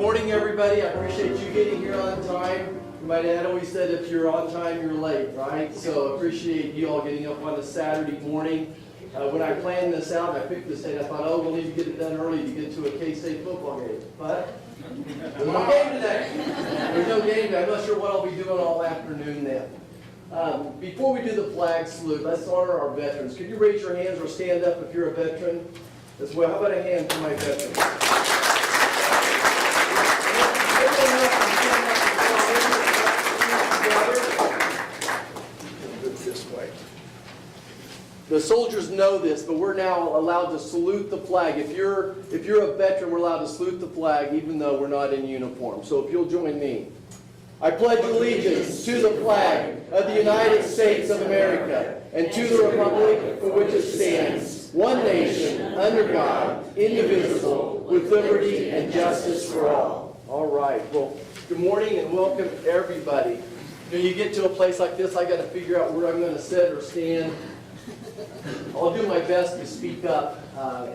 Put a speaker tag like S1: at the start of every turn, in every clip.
S1: morning, everybody. I appreciate you getting here on time. My dad always said if you're on time, you're late, right? So I appreciate you all getting up on a Saturday morning. When I planned this out, I picked this date, I thought, oh, we'll need to get it done early to get to a K-State football game. But there's no game today. There's no game today. I'm not sure what I'll be doing all afternoon then. Before we do the flag salute, let's honor our veterans. Could you raise your hands or stand up if you're a veteran as well? How about a hand for my veterans? This way. The soldiers know this, but we're now allowed to salute the flag. If you're a veteran, we're allowed to salute the flag even though we're not in uniform. So if you'll join me. I pledge allegiance to the flag of the United States of America and to the republic for which it stands, one nation, under God, indivisible, with liberty and justice for all. All right. Well, good morning and welcome everybody. When you get to a place like this, I got to figure out where I'm going to sit or stand. I'll do my best to speak up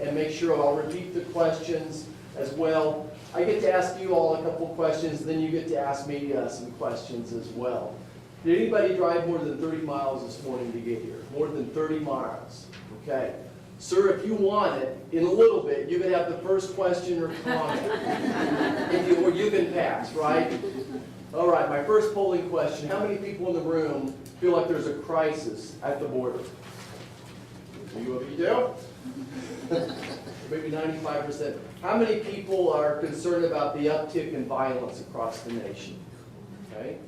S1: and make sure I'll repeat the questions as well. I get to ask you all a couple questions, then you get to ask me some questions as well. Did anybody drive more than 30 miles this morning to get here? More than 30 miles. Okay. Sir, if you want it, in a little bit, you can have the first question or comment. Or you can pass, right? All right, my first polling question. How many people in the room feel like there's a crisis at the border? You of you do? Maybe 95%. How many people are concerned about the uptick in violence across the nation? Okay.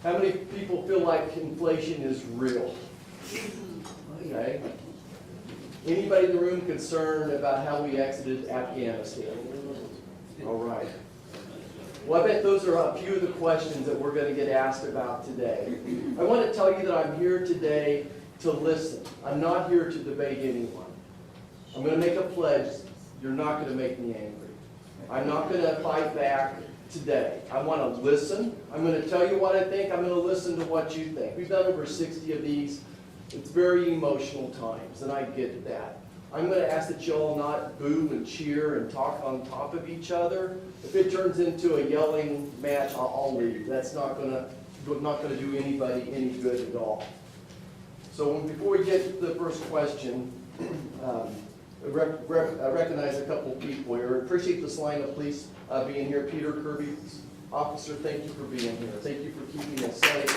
S1: How many people feel like inflation is real? Okay. Anybody in the room concerned about how we exited Afghanistan? All right. Well, I bet those are a few of the questions that we're going to get asked about today. I want to tell you that I'm here today to listen. I'm not here to debate anyone. I'm going to make a pledge. You're not going to make me angry. I'm not going to fight back today. I want to listen. I'm going to tell you what I think. I'm going to listen to what you think. We've done over 60 of these. It's very emotional times, and I get that. I'm going to ask that you all not boo and cheer and talk on top of each other. If it turns into a yelling match, I'll leave. That's not going to do anybody any good at all. So before we get to the first question, I recognize a couple people here. Appreciate the Salina police being here. Peter Kirby, officer, thank you for being here. Thank you for keeping us safe.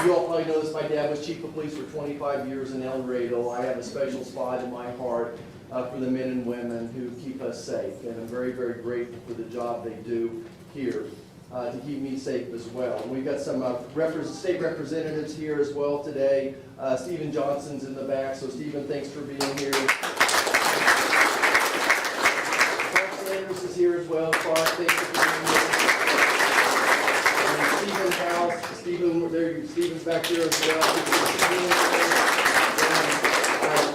S1: You all probably know this, my dad was chief of police for 25 years in El Dorado. I have a special spot in my heart for the men and women who keep us safe. And I'm very, very grateful for the job they do here to keep me safe as well. And we've got some state representatives here as well today. Stephen Johnson's in the back, so Stephen, thanks for being here. Clark Sanders is here as well. Clark, thanks for being here. Stephen's house. Stephen's back here as well.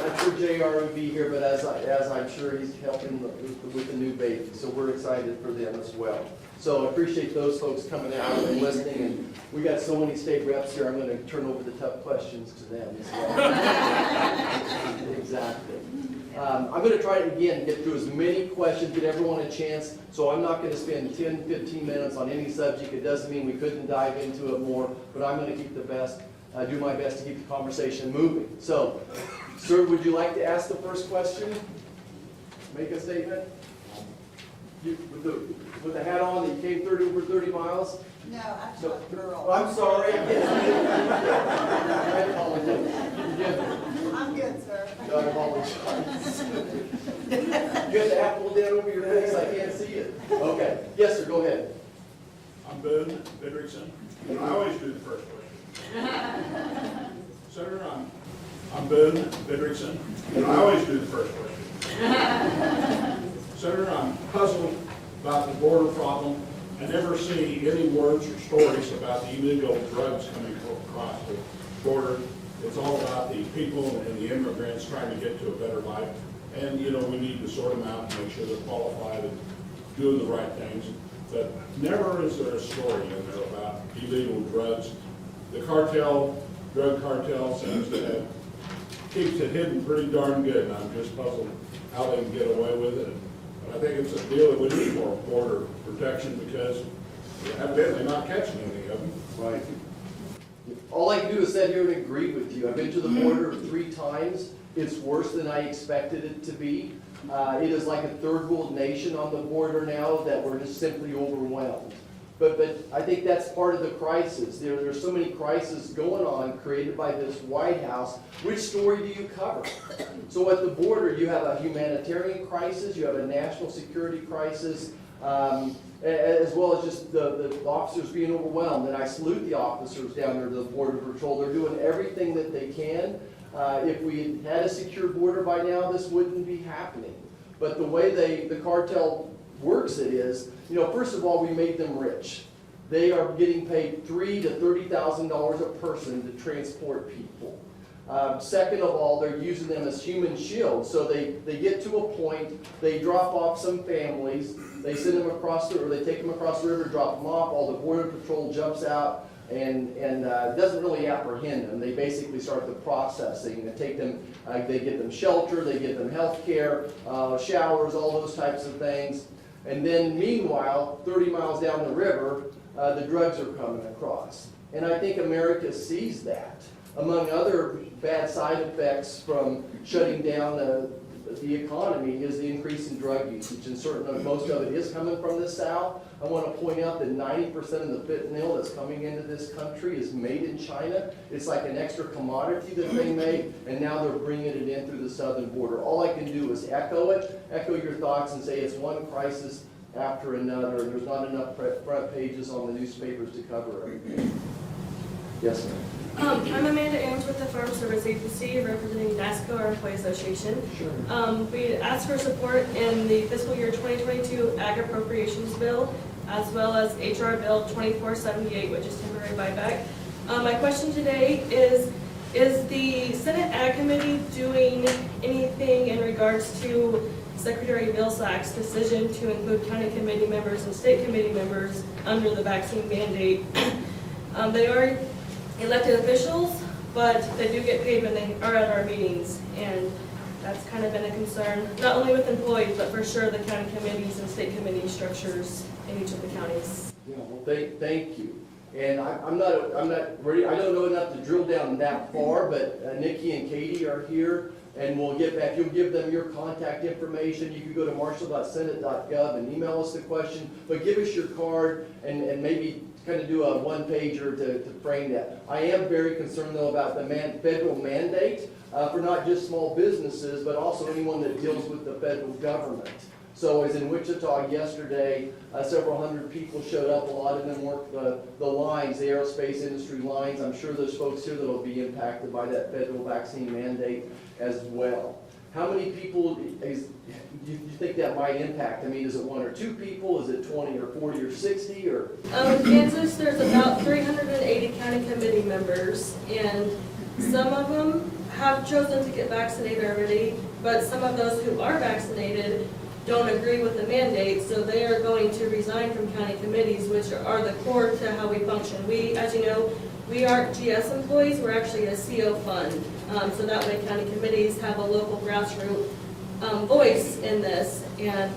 S1: I'm sure JR will be here, but as I'm sure he's helping with the new baby. So we're excited for them as well. So I appreciate those folks coming out and listening. And we got so many state reps here, I'm going to turn over the tough questions to them as well. Exactly. I'm going to try to, again, get through as many questions, get everyone a chance, so I'm not going to spend 10, 15 minutes on any subject. It doesn't mean we couldn't dive into it more, but I'm going to do my best to keep the conversation moving. So, sir, would you like to ask the first question? Make a statement? With the hat on, that you came over 30 miles?
S2: No, I'm not a girl.
S1: I'm sorry. I apologize.
S2: I'm good, sir.
S1: No, I apologize. You have the hat pulled down over your face. I can't see it. Okay. Yes, sir. Go ahead.
S3: I'm Boone Vidrickson. I always do the first question. Senator, I'm Boone Vidrickson. I always do the first question. Senator, I'm puzzled about the border problem. I never see any words or stories about the illegal drugs coming across the border. It's all about the people and the immigrants trying to get to a better life. And, you know, we need to sort them out and make sure they're qualified and doing the right things. But never is there a story in there about illegal drugs. The drug cartel seems to have keeps it hidden pretty darn good, and I'm just puzzled how they can get away with it. But I think it's a deal that we need more border protection because we're evidently not catching any of them.
S1: Right. All I can do is sit here and agree with you. I've been to the border 3 times. It's worse than I expected it to be. It is like a third world nation on the border now that we're just simply overwhelmed. But I think that's part of the crisis. There's so many crises going on created by this White House. Which story do you cover? So at the border, you have a humanitarian crisis, you have a national security crisis, as well as just the officers being overwhelmed. And I salute the officers down there to the Border Patrol. They're doing everything that they can. If we had a secure border by now, this wouldn't be happening. But the way the cartel works it is, first of all, we made them rich. They are getting paid $3,000 to $30,000 a person to transport people. Second of all, they're using them as human shields. So they get to a point, they drop off some families, they send them across or they take them across the river, drop them off, all the Border Patrol jumps out and doesn't really apprehend them. They basically start the processing. They take them, they get them shelter, they get them health care, showers, all those types of things. And then meanwhile, 30 miles down the river, the drugs are coming across. And I think America sees that. Among other bad side effects from shutting down the economy is the increase in drug usage, and certainly most of it is coming from the South. I want to point out that 90% of the fentanyl that's coming into this country is made in China. It's like an extra commodity that they make, and now they're bringing it in through the southern border. All I can do is echo your thoughts and say it's one crisis after another, and there's not enough front pages on the newspapers to cover everything. Yes, ma'am.
S4: I'm Amanda Ames with the Farm Service Agency, representing NASCO, our employee association.
S1: Sure.
S4: We asked for support in the fiscal year 2022 Ag Appropriations Bill, as well as HR Bill 2478, which is temporary buyback. My question today is the Senate Ag Committee doing anything in regards to Secretary Vilsack's decision to include county committee members and state committee members under the vaccine mandate? They are elected officials, but they do get paid when they are at our meetings, and that's kind of been a concern, not only with employees, but for sure the county committees and state committee structures in each of the counties.
S1: Yeah, well, thank you. And I'm not ready, I don't know enough to drill down that far, but Nikki and Katie are here, and we'll get back, you'll give them your contact information. You can go to marshall.senate.gov and email us the question, but give us your card and maybe kind of do a one-pager to frame that. I am very concerned though about the federal mandate for not just small businesses, but also anyone that deals with the federal government. So as in Wichita yesterday, several hundred people showed up. A lot of them work the lines, the aerospace industry lines. I'm sure there's folks here that will be impacted by that federal vaccine mandate as well. How many people do you think that might impact? I mean, is it 1 or 2 people? Is it 20 or 40 or 60? Or
S4: In Kansas, there's about 380 county committee members, and some of them have chosen to get vaccinated already, but some of those who are vaccinated don't agree with the mandate, so they are going to resign from county committees, which are the core to how we function. We, as you know, we aren't GS employees, we're actually a CO fund. So that way county committees have a local grassroots voice in this. And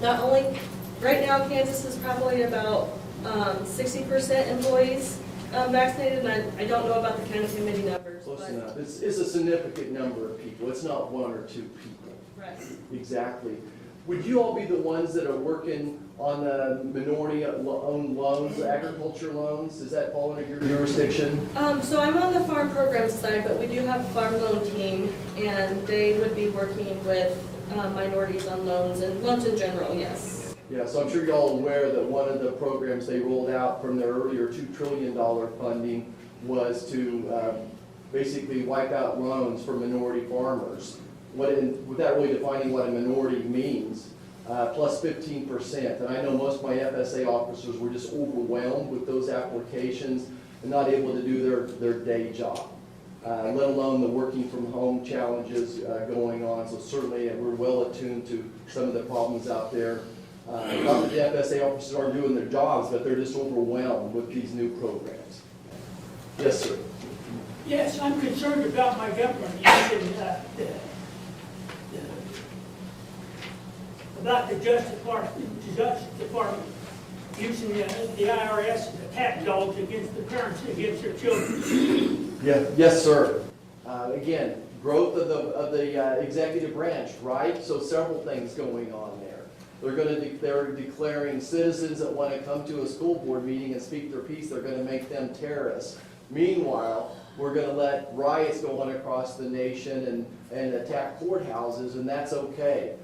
S4: not only, right now Kansas is probably about 60% employees vaccinated, and I don't know about the county committee numbers.
S1: close enough. It's a significant number of people. It's not 1 or 2 people.
S4: Right.
S1: Exactly. Would you all be the ones that are working on the minority-owned loans, agriculture loans? Does that fall under your jurisdiction?
S4: So I'm on the farm program side, but we do have a farm loan team, and they would be working with minorities on loans and loans in general, yes.
S1: Yeah, so I'm sure you're all aware that one of the programs they rolled out from their earlier $2 trillion funding was to basically wipe out loans for minority farmers. Without really defining what a minority means, plus 15%. And I know most of my FSA officers were just overwhelmed with those applications and not able to do their day job, let alone the working from home challenges going on. So certainly we're well attuned to some of the problems out there. Not that the FSA officers aren't doing their jobs, but they're just overwhelmed with these new programs. Yes, sir.
S5: Yes, I'm concerned about my government using, about the Justice Department using the IRS as attack dogs against the parents, against their children.
S1: Yeah. Yes, sir. Again, growth of the executive branch, right? So several things going on there. They're declaring citizens that want to come to a school board meeting and speak their piece, they're going to make them terrorists. Meanwhile, we're going to let riots go on across the nation and attack courthouses, and that's okay.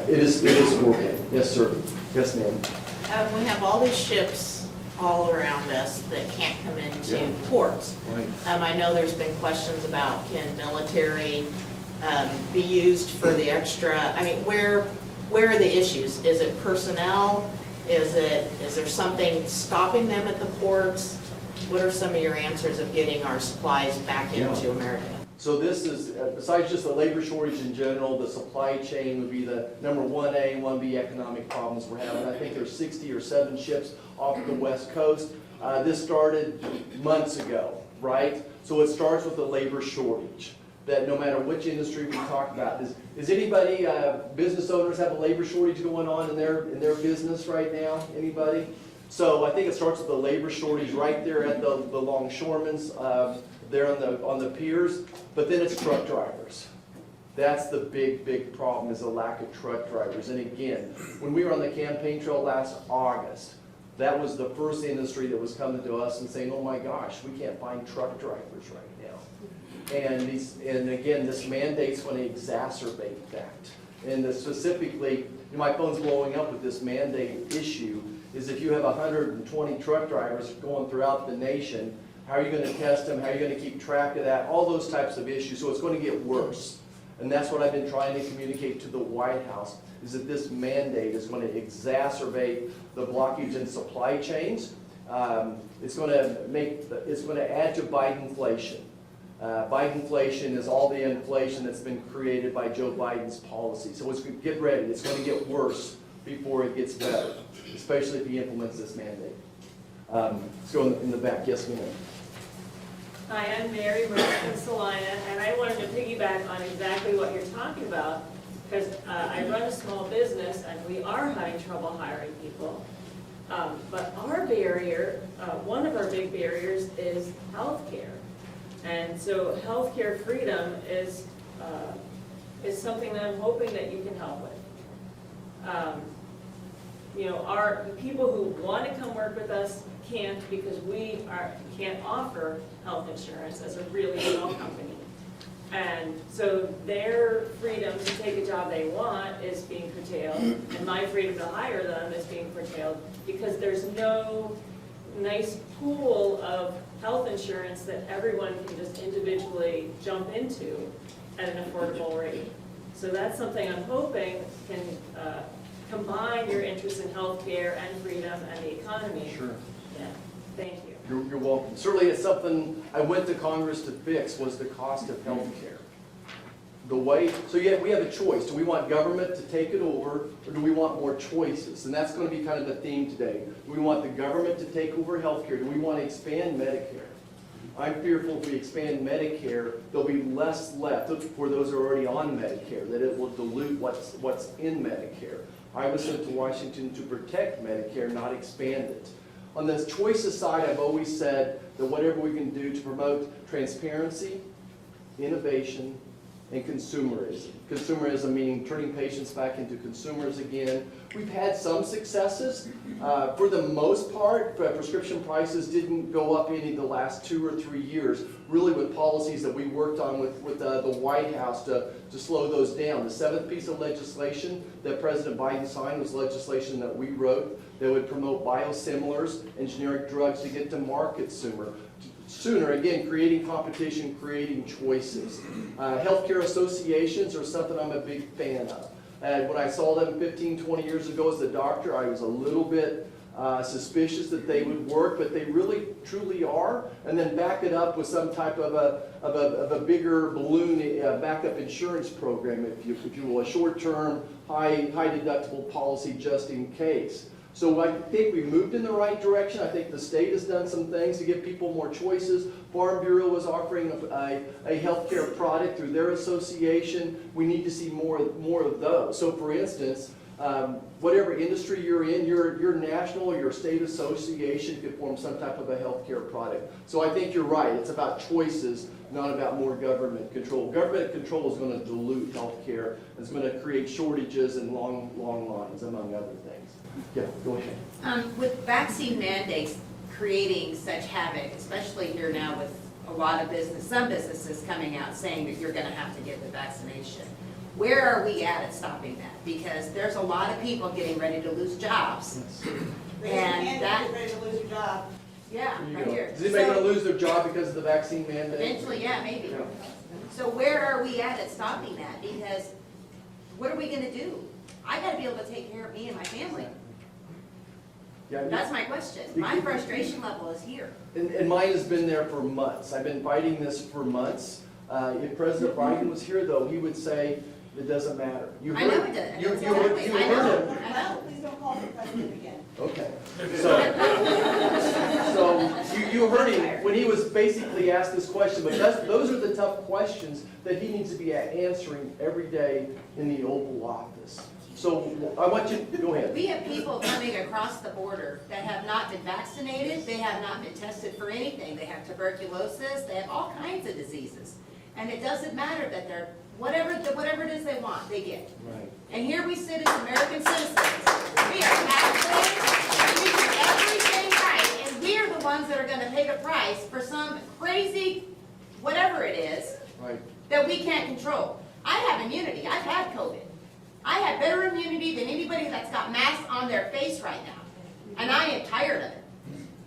S1: It is working. Yes, sir. Yes, ma'am.
S6: We have all these ships all around us that can't come into ports.
S1: Right.
S6: I know there's been questions about can military be used for the extra, I mean, where are the issues? Is it personnel? Is there something stopping them at the ports? What are some of your answers of getting our supplies back into America?
S1: So this is, besides just the labor shortage in general, the supply chain would be the number 1A and 1B economic problems we're having. I think there's 60 or 7 ships off the West Coast. This started months ago, right? So it starts with the labor shortage, that no matter which industry we talk about. Is anybody, business owners have a labor shortage going on in their business right now? Anybody? So I think it starts with the labor shortage right there at the longshoremen's, there on the piers, but then it's truck drivers. That's the big problem, is the lack of truck drivers. And again, when we were on the campaign trail last August, that was the first industry that was coming to us and saying, oh my gosh, we can't find truck drivers right now. And again, this mandate's going to exacerbate that. And specifically, my phone's blowing up with this mandate issue, is if you have 120 truck drivers going throughout the nation, how are you going to test them? How are you going to keep track of that? All those types of issues. So it's going to get worse. And that's what I've been trying to communicate to the White House, is that this mandate is going to exacerbate the blockage in supply chains. It's going to add to Bidenflation. Bidenflation is all the inflation that's been created by Joe Biden's policy. So get ready. It's going to get worse before it gets better, especially if he implements this mandate. Let's go in the back. Yes, ma'am.
S7: Hi, I'm Mary from Salina, and I wanted to piggyback on exactly what you're talking about, because I run a small business and we are having trouble hiring people. But our barrier, one of our big barriers is healthcare. And so healthcare freedom is something that I'm hoping that you can help with. The people who want to come work with us can't, because we can't offer health insurance as a really small company. And so their freedom to take a job they want is being curtailed, and my freedom to hire them is being curtailed, because there's no nice pool of health insurance that everyone can just individually jump into at an affordable rate. So that's something I'm hoping can combine your interest in healthcare and freedom and the economy.
S1: Sure.
S7: Yeah, thank you.
S1: You're welcome. Certainly it's something I went to Congress to fix, was the cost of health care. So yeah, we have a choice. Do we want government to take it over, or do we want more choices? And that's going to be kind of the theme today. Do we want the government to take over health care? Do we want to expand Medicare? I'm fearful if we expand Medicare, there'll be less left for those who are already on Medicare, that it will dilute what's in Medicare. I was sent to Washington to protect Medicare, not expand it. On the choices side, I've always said that whatever we can do to promote transparency, innovation, and consumerism. Consumerism meaning turning patients back into consumers again. We've had some successes. For the most part, prescription prices didn't go up any the last 2 or 3 years, really with policies that we worked on with the White House to slow those down. The 7th piece of legislation that President Biden signed was legislation that we wrote that would promote biosimilars and generic drugs to get to market sooner, again, creating competition, creating choices. Healthcare associations are something I'm a big fan of. And when I saw them 15, 20 years ago as a doctor, I was a little bit suspicious that they would work, but they really, truly are. And then back it up with some type of a bigger balloon backup insurance program, if you will, a short-term, high deductible policy just in case. So I think we moved in the right direction. I think the state has done some things to give people more choices. Farm Bureau is offering a healthcare product through their association. We need to see more of those. So for instance, whatever industry you're in, your national or your state association could form some type of a healthcare product. So I think you're right. It's about choices, not about more government control. Government control is going to dilute healthcare. It's going to create shortages and long lines, among other things. Yeah, go ahead.
S8: With vaccine mandates creating such havoc, especially here now with a lot of some businesses coming out saying that you're gonna have to get the vaccination. Where are we at stopping that? Because there's a lot of people getting ready to lose jobs. And that,
S2: Get ready to lose your job.
S8: yeah,
S1: There you
S8: right
S1: go.
S8: here.
S1: Is anybody
S8: So,
S1: going to lose their job because of the vaccine mandate?
S8: eventually, yeah, maybe.
S1: Yeah.
S8: So where are we at stopping that? Because what are we gonna do? I gotta be able to take care of me and my family.
S1: Yeah,
S8: That's my question. My frustration level is here.
S1: and mine has been there for months. I've been fighting this for months. If President Biden was here, though, he would say, it doesn't matter. You
S8: I know
S1: heard-
S8: it doesn't.
S1: You
S8: Exactly. I
S1: heard
S8: know.
S1: him.
S8: I know.
S2: Please don't call the president again.
S1: Okay. So you heard him when he was basically asked this question, but those are the tough questions that he needs to be answering every day in the Oval Office. So I want you, go ahead.
S8: We have people coming across the border that have not been vaccinated, they have not been tested for anything. They have tuberculosis, they have all kinds of diseases. And it doesn't matter that they're, whatever it is they want, they get.
S1: Right.
S8: And here we sit as American citizens. We are taxpayers, we do everything right, and we are the ones that are gonna pay the price for some crazy, whatever it is,
S1: Right.
S8: that we can't control. I have immunity, I've had COVID. I have better immunity than anybody that's got masks on their face right now. And I am tired of it.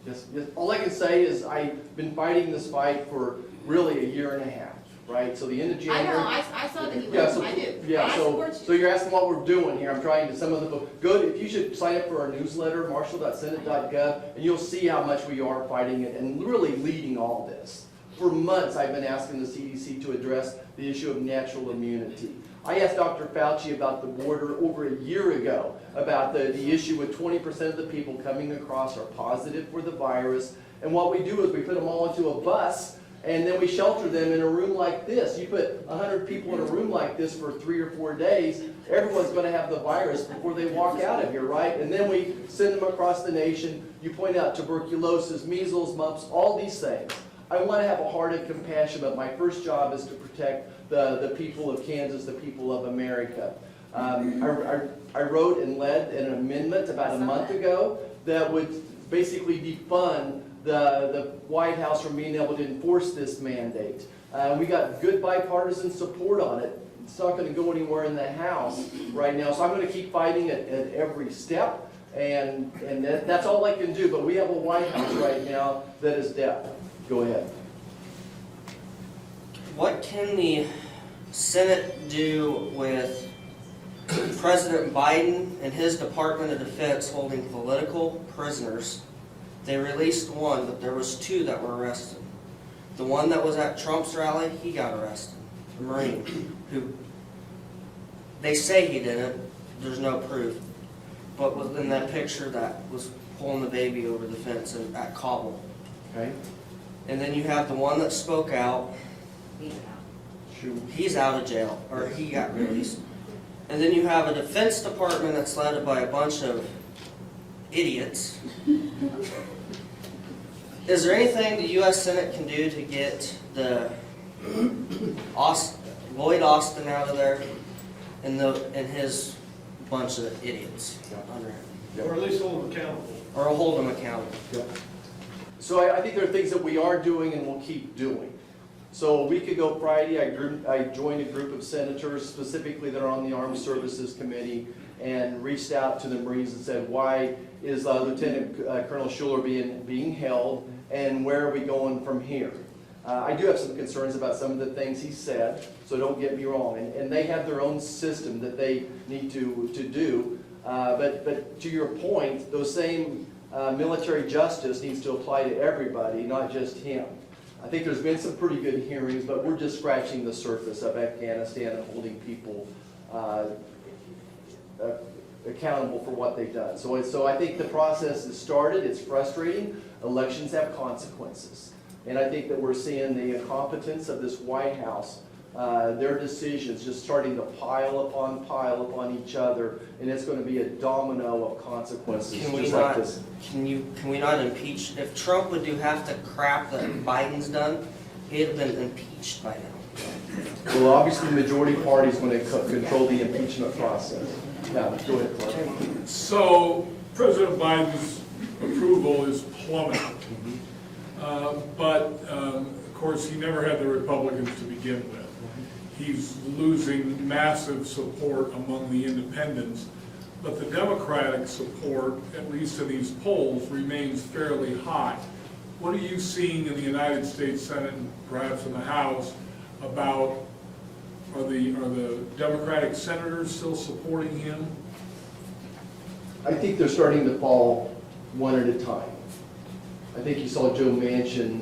S1: Yes, yes. All I can say is I've been fighting this fight for really a year and a half, right? So the end of
S8: I
S1: January.
S8: know, I saw that you
S1: Yeah,
S8: were,
S1: so,
S8: I do.
S1: yeah,
S8: I
S1: so,
S8: support
S1: so
S8: you.
S1: you're asking what we're doing here. I'm trying to, some of the, good, if you should sign up for our newsletter, marshall.senate.gov, and you'll see how much we are fighting it and really leading all this. For months, I've been asking the CDC to address the issue of natural immunity. I asked Dr. Fauci about the border over a year ago, about the issue with 20% of the people coming across are positive for the virus. And what we do is we put them all into a bus, and then we shelter them in a room like this. You put 100 people in a room like this for 3 or 4 days, everyone's going to have the virus before they walk out of here, right? And then we send them across the nation. You point out tuberculosis, measles, mumps, all these things. I want to have a heart of compassion, but my first job is to protect the people of Kansas, the people of America. I wrote and led an amendment about a month ago that would basically defund the White House from being able to enforce this mandate. We got good bipartisan support on it. It's not going to go anywhere in the House right now, so I'm going to keep fighting it at every step, and that's all I can do. But we have a White House right now that is deaf. Go ahead.
S9: What can the Senate do with President Biden and his Department of Defense holding political prisoners? They released one, but there was 2 that were arrested. The one that was at Trump's rally, he got arrested. A Marine who, they say he didn't, there's no proof, but was in that picture that was pulling the baby over the fence at Kabul.
S1: Okay.
S9: And then you have the one that spoke out.
S1: Shoot.
S9: He's out of jail, or he got released. And then you have a Defense Department that's led by a bunch of idiots. Is there anything the U.S. Senate can do to get the Lloyd Austin out of there and his bunch of idiots under him?
S3: Or at least hold them accountable.
S9: Or hold them accountable?
S1: So I think there are things that we are doing and will keep doing. So a week ago Friday, I joined a group of senators specifically that are on the Armed Services Committee and reached out to the Marines and said, why is Lieutenant Colonel Schuler being held, and where are we going from here? I do have some concerns about some of the things he said, so don't get me wrong. And they have their own system that they need to do. But to your point, those same military justice needs to apply to everybody, not just him. I think there's been some pretty good hearings, but we're just scratching the surface of Afghanistan and holding people accountable for what they've done. So I think the process has started, it's frustrating, elections have consequences. And I think that we're seeing the incompetence of this White House, their decisions just starting to pile upon each other, and it's going to be a domino of consequences
S9: Can we
S1: just
S9: not,
S1: like this.
S9: can we not impeach, if Trump would do half the crap that Biden's done, he'd have been impeached by now.
S1: Well, obviously, the majority party is going to control the impeachment process. Now, go ahead, Clark.
S3: So President Biden's approval is plummeting. But of course, he never had the Republicans to begin with. He's losing massive support among the independents, but the Democratic support, at least in these polls, remains fairly high. What are you seeing in the United States Senate and perhaps in the House about, are the Democratic senators still supporting him?
S1: I think they're starting to fall one at a time. I think you saw Joe Manchin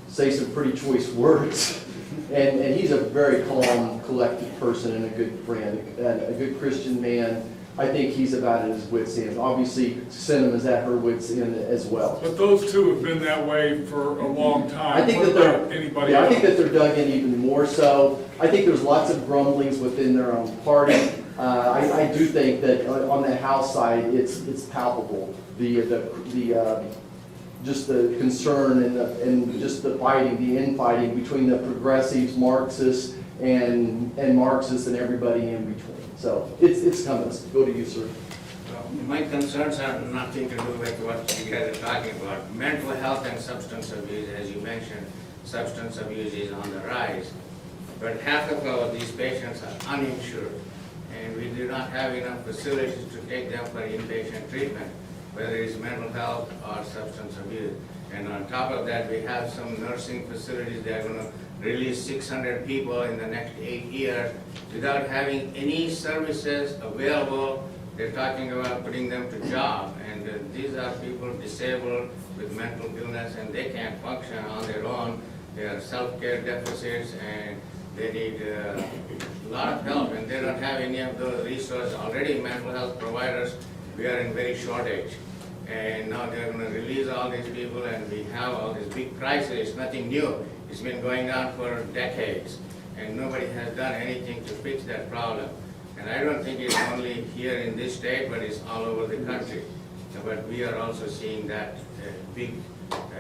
S1: say some pretty choice words. And he's a very calm, collected person and a good friend, a good Christian man. I think he's about at his wit's end. Obviously, Sinema is at her wit's end as well.
S3: But those two have been that way for a long time.
S1: I think
S3: What
S1: that
S3: about
S1: they're,
S3: anybody
S1: yeah, I
S3: else?
S1: think that they're dug in even more so. I think there's lots of grumblings within their own party. I do think that on the House side, it's palpable. Just the concern and just the fighting, the infighting between the progressives, Marxists, and Marxists and everybody in between. So it's coming. Go to you, sir.
S10: My concerns are nothing to do with what you guys are talking about. Mental health and substance abuse, as you mentioned, substance abuse is on the rise. But half of these patients are uninsured, and we do not have enough facilities to take them for inpatient treatment, whether it's mental health or substance abuse. And on top of that, we have some nursing facilities that are going to release 600 people in the next 8 years without having any services available. They're talking about putting them to job, and these are people disabled with mental illness, and they can't function on their own. They are self-care deficits, and they need a lot of help, and they don't have any of those resources. Already mental health providers, we are in very shortage. And now they're going to release all these people, and we have all this big crisis. It's nothing new. It's been going on for decades, and nobody has done anything to fix that problem. And I don't think it's only here in this state, but it's all over the country. But we are also seeing that big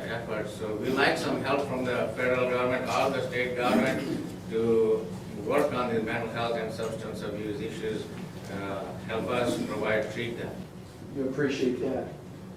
S10: effort. So we like some help from the federal government or the state government to work on the mental health and substance abuse issues, help us treat them.
S1: You appreciate that.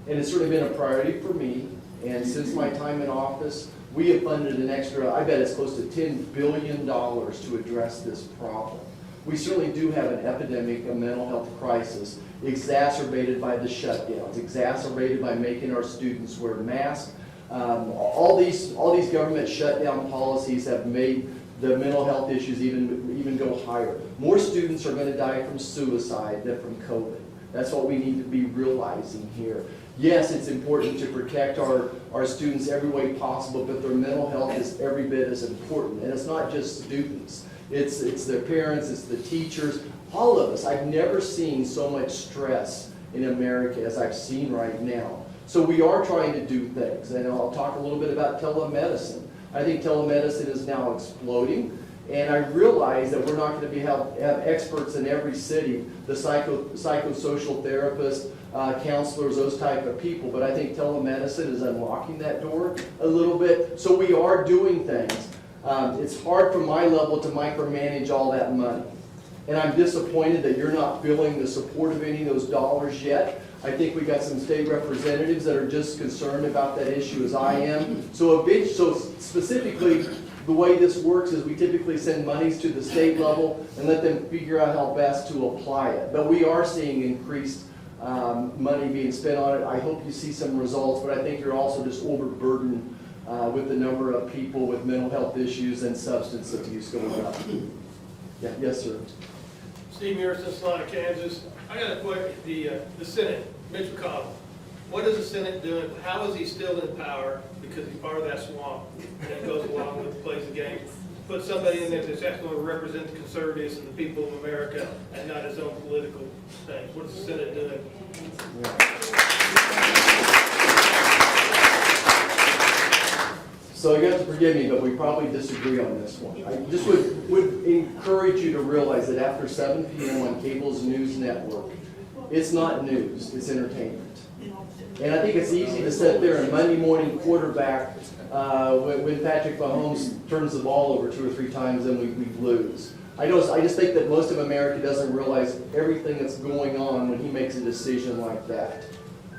S1: And it's certainly been a priority for me. And since my time in office, we have funded an extra, I bet it's close to $10 billion to address this problem. We certainly do have an epidemic, a mental health crisis, exacerbated by the shutdowns, exacerbated by making our students wear masks. All these government shutdown policies have made the mental health issues even go higher. More students are going to die from suicide than from COVID. That's what we need to be realizing here. Yes, it's important to protect our students every way possible, but their mental health is every bit as important. And it's not just students. It's their parents, it's the teachers, all of us. I've never seen so much stress in America as I've seen right now. So we are trying to do things. And I'll talk a little bit about telemedicine. I think telemedicine is now exploding. And I realize that we're not going to have experts in every city, the psychosocial therapists, counselors, those type of people. But I think telemedicine is unlocking that door a little bit. So we are doing things. It's hard from my level to micromanage all that money. And I'm disappointed that you're not feeling the support of any of those dollars yet. I think we got some state representatives that are just concerned about that issue as I am. So specifically, the way this works is we typically send monies to the state level and let them figure out how best to apply it. But we are seeing increased money being spent on it. I hope you see some results, but I think you're also just overburdened with the number of people with mental health issues and substance abuse going up. Yeah, yes, sir.
S11: Steve Mearson, Salina, Kansas. I got a question. The Senate, Mitch McConnell. What is the Senate doing? How is he still in power? Because he's part of that swamp, and it goes along with plays the game. put somebody in there that's actually going to represent the conservatives and the people of America and not his own political thing. What's the Senate doing?
S1: So you have to forgive me, but we probably disagree on this one. I just would encourage you to realize that after 7 p.m. on cable's news network, it's not news, it's entertainment. And I think it's easy to sit there and Monday morning quarterback when Patrick Mahomes turns the ball over 2 or 3 times and we lose. I just think that most of America doesn't realize everything that's going on when he makes a decision like that.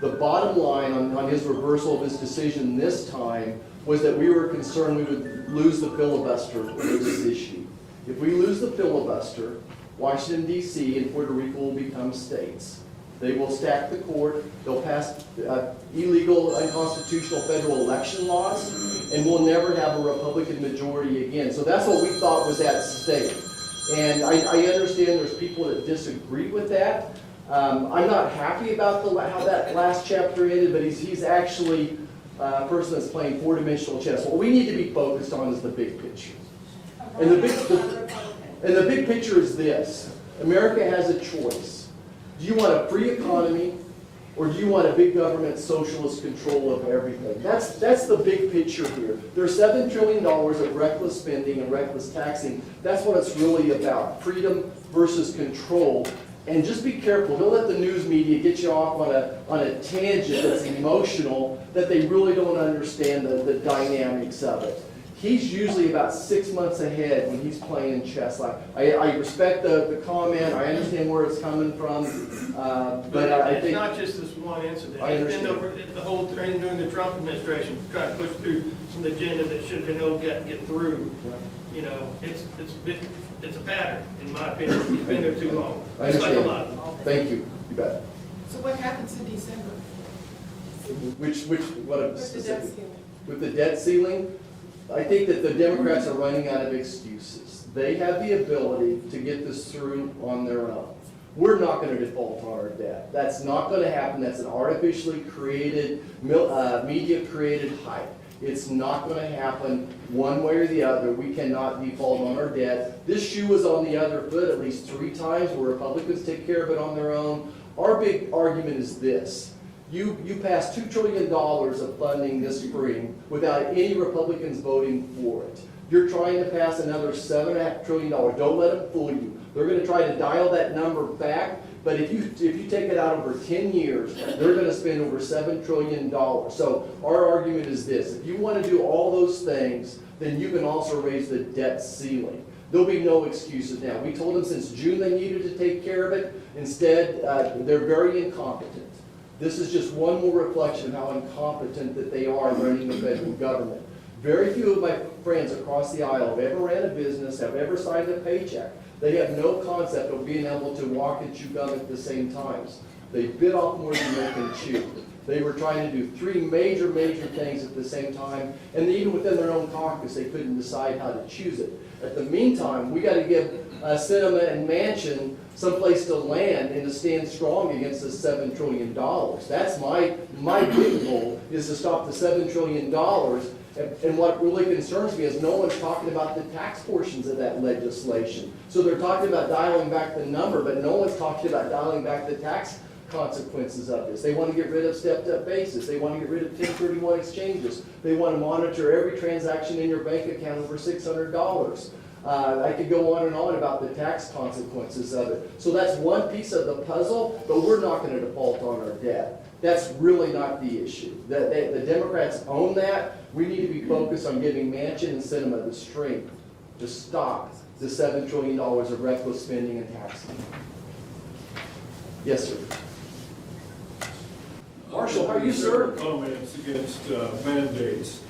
S1: The bottom line on his reversal of his decision this time was that we were concerned we would lose the filibuster over this issue. If we lose the filibuster, Washington, D.C. and Puerto Rico will become states. They will stack the court, they'll pass illegal, unconstitutional federal election laws, and we'll never have a Republican majority again. So that's what we thought was at stake. And I understand there's people that disagree with that. I'm not happy about how that last chapter ended, but he's actually a person that's playing 4-dimensional chess. What we need to be focused on is the big picture. And the big picture is this. America has a choice. Do you want a free economy, or do you want a big government socialist control of everything? That's the big picture here. There's $7 trillion of reckless spending and reckless taxing. That's what it's really about, freedom versus control. And just be careful. Don't let the news media get you off on a tangent that's emotional, that they really don't understand the dynamics of it. He's usually about 6 months ahead when he's playing chess. I respect the comment. I understand where it's coming from. But I
S11: it's
S1: think...
S11: not just this one incident.
S1: I understand.
S11: It's been over the whole thing during the Trump administration, trying to push through some agenda that should have been able to get through. You know, it's a pattern, in my opinion. It's been there too long.
S1: I
S11: It's like a
S1: understand.
S11: lot.
S1: Thank you. You bet.
S2: So what happens in December?
S1: With the debt ceiling, I think that the Democrats are running out of excuses. They have the ability to get this through on their own. We're not going to default on our debt. That's not going to happen. That's an artificially created, media-created hype. It's not going to happen one way or the other. We cannot default on our debt. This shoe was on the other foot at least 3 times where Republicans take care of it on their own. Our big argument is this. You passed $2 trillion of funding this spring without any Republicans voting for it. You're trying to pass another $7.5 trillion. Don't let them fool you. They're going to try to dial that number back, but if you take it out over 10 years, they're going to spend over $7 trillion. So our argument is this. If you want to do all those things, then you can also raise the debt ceiling. There'll be no excuses now. We told them since June they needed to take care of it. Instead, they're very incompetent. This is just one more reflection of how incompetent that they are running the federal government. Very few of my friends across the aisle have ever ran a business, have ever signed a paycheck. They have no concept of being able to walk and chew gum at the same times. They bit off more than they can chew. They were trying to do 3 major things at the same time, and even within their own caucus, they couldn't decide how to choose it. At the meantime, we got to give Sinema and Manchin someplace to land and to stand strong against the $7 trillion. That's my big goal, is to stop the $7 trillion. And what really concerns me is no one's talking about the tax portions of that legislation. So they're talking about dialing back the number, but no one's talking about dialing back the tax consequences of this. They want to get rid of stepped-up basis. They want to get rid of 1031 exchanges. They want to monitor every transaction in your bank account over $600. I could go on and on about the tax consequences of it. So that's one piece of the puzzle, but we're not going to default on our debt. That's really not the issue. The Democrats own that. We need to be focused on giving Manchin and Sinema the strength to stop the $7 trillion of reckless spending and taxing. Yes, sir. Marshall, how are you, sir?
S12: Comments against mandates.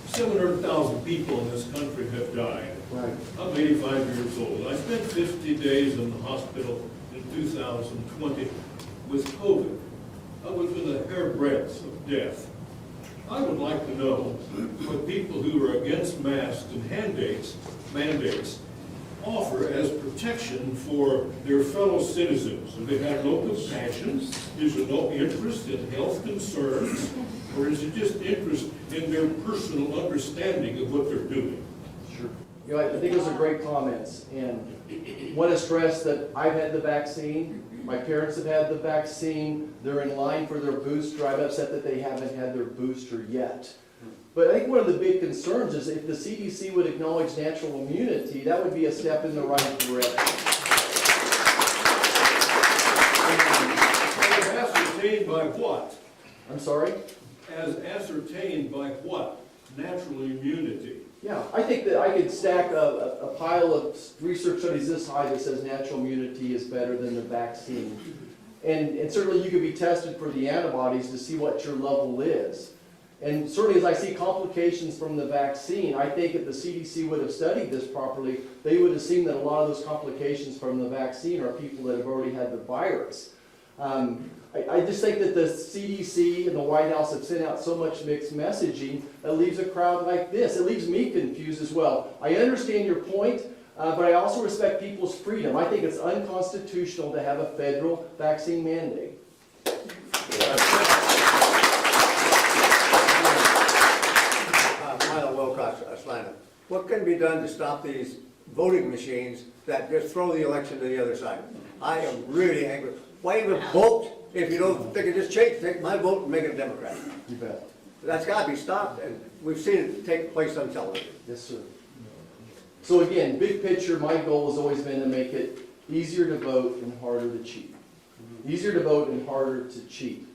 S12: 700,000 people in this country have died.
S1: Right.
S12: I'm 85 years old. I spent 50 days in the hospital in 2020 with COVID. I was within a hairbreadth of death. I would like to know what people who are against masks and mandates offer as protection for their fellow citizens. Do they have no compassion? Is there no interest in health concerns? Or is it just interest in their personal understanding of what they're doing?
S1: Sure. You know, I think those are great comments, and want to stress that I've had the vaccine, my parents have had the vaccine, they're in line for their booster. I'm upset that they haven't had their booster yet. But I think one of the big concerns is if the CDC would acknowledge natural immunity, that would be a step in the right direction.
S12: As ascertained by what?
S1: I'm sorry?
S12: As ascertained by what? Natural immunity.
S1: Yeah, I think that I could stack a pile of research studies this high that says natural immunity is better than the vaccine. And certainly you could be tested for the antibodies to see what your level is. And certainly as I see complications from the vaccine, I think if the CDC would have studied this properly, they would have seen that a lot of those complications from the vaccine are people that have already had the virus. I just think that the CDC and the White House have sent out so much mixed messaging that leaves a crowd like this. It leaves me confused as well. I understand your point, but I also respect people's freedom. I think it's unconstitutional to have a federal vaccine mandate.
S13: Salina. What can be done to stop these voting machines that just throw the election to the other side? I am really angry. Why even vote if you don't think it just take my vote and make it a Democrat?
S1: You bet.
S13: That's got to be stopped, and we've seen it take place on television.
S1: Yes, sir. So again, big picture, my goal has always been to make it easier to vote and harder to cheat. Easier to vote and harder to cheat.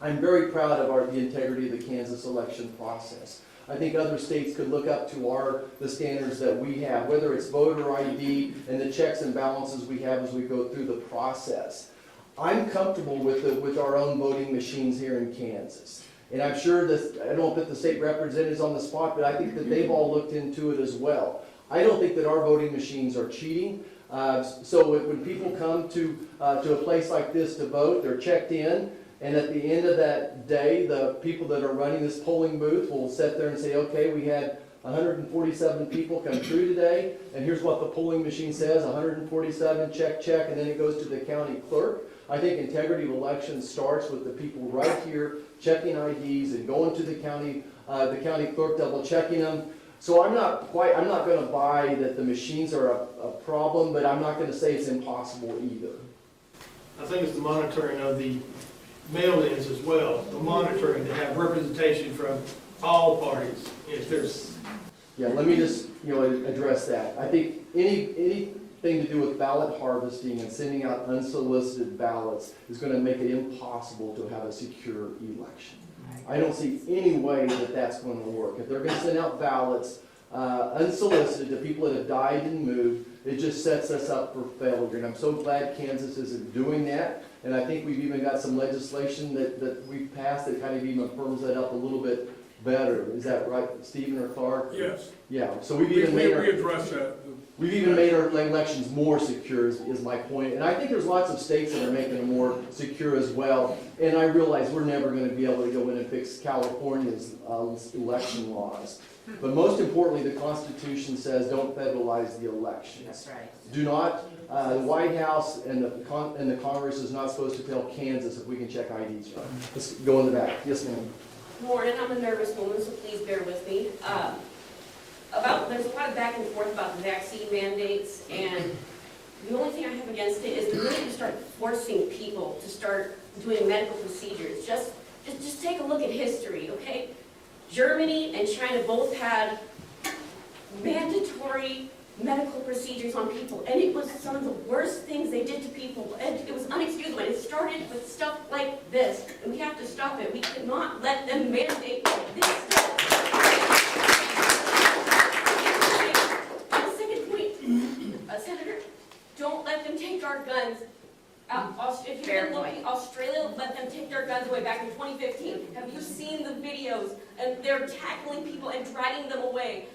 S1: I'm very proud of the integrity of the Kansas election process. I think other states could look up to the standards that we have, whether it's voter ID and the checks and balances we have as we go through the process. I'm comfortable with our own voting machines here in Kansas. And I'm sure that, I don't put the state representatives on the spot, but I think that they've all looked into it as well. I don't think that our voting machines are cheating. So when people come to a place like this to vote, they're checked in. And at the end of that day, the people that are running this polling booth will sit there and say, okay, we had 147 people come through today, and here's what the polling machine says, 147, check, check, and then it goes to the county clerk. I think integrity of elections starts with the people right here checking IDs and going to the county clerk, double checking them. So I'm not going to buy that the machines are a problem, but I'm not going to say it's impossible either.
S11: I think it's the monitoring of the mail-ins as well, the monitoring to have representation from all parties. If there's
S1: let me just address that. I think anything to do with ballot harvesting and sending out unsolicited ballots is going to make it impossible to have a secure election. I don't see any way that that's going to work. If they're going to send out ballots unsolicited to people that have died and moved, it just sets us up for failure. And I'm so glad Kansas isn't doing that. And I think we've even got some legislation that we've passed that kind of even firms that up a little bit better. Is that right, Stephen or Clark?
S3: Yes.
S1: Yeah. So we've
S3: We
S1: even made
S3: address that.
S1: We've even made our elections more secure, is my point. And I think there's lots of states that are making them more secure as well. And I realize we're never going to be able to go in and fix California's election laws. But most importantly, the Constitution says don't federalize the elections.
S8: That's right.
S1: Do not, the White House and the Congress is not supposed to tell Kansas if we can check IDs right. Let's go in the back. Yes, ma'am.
S4: Morning, I'm a nervous woman, so please bear with me. There's a lot of back and forth about the vaccine mandates, and the only thing I have against it is the minute you start forcing people to start doing medical procedures. Just take a look at history, okay? Germany and China both had mandatory medical procedures on people, and it was some of the worst things they did to people, and it was unexcusable, and it started with stuff like this, and we have to stop it. We cannot let them mandate this stuff. My second point, Senator, don't let them take our guns. If you've been looking, Australia let them take their guns away back in 2015. Have you seen the videos? And they're tackling people and dragging them away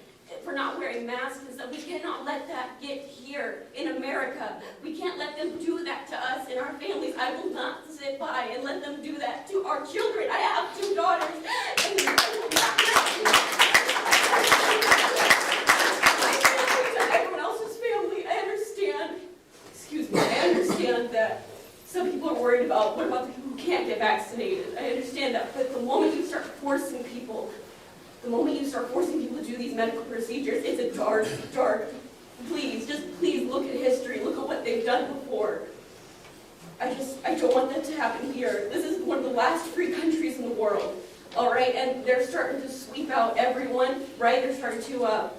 S4: for not wearing masks and stuff. We cannot let that get here in America. We can't let them do that to us and our families. I will not sit by and let them do that to our children. I have 2 daughters, and I will not to everyone else's family. I understand. Excuse me. I understand that some people are worried about what about the people who can't get vaccinated. I understand that, but the moment you start forcing people The moment you start forcing people to do these medical procedures, it's a dark, please, just please look at history, look at what they've done before. I don't want that to happen here. This is one of the last free countries in the world, all right? And they're starting to sweep out everyone, right? They're starting to,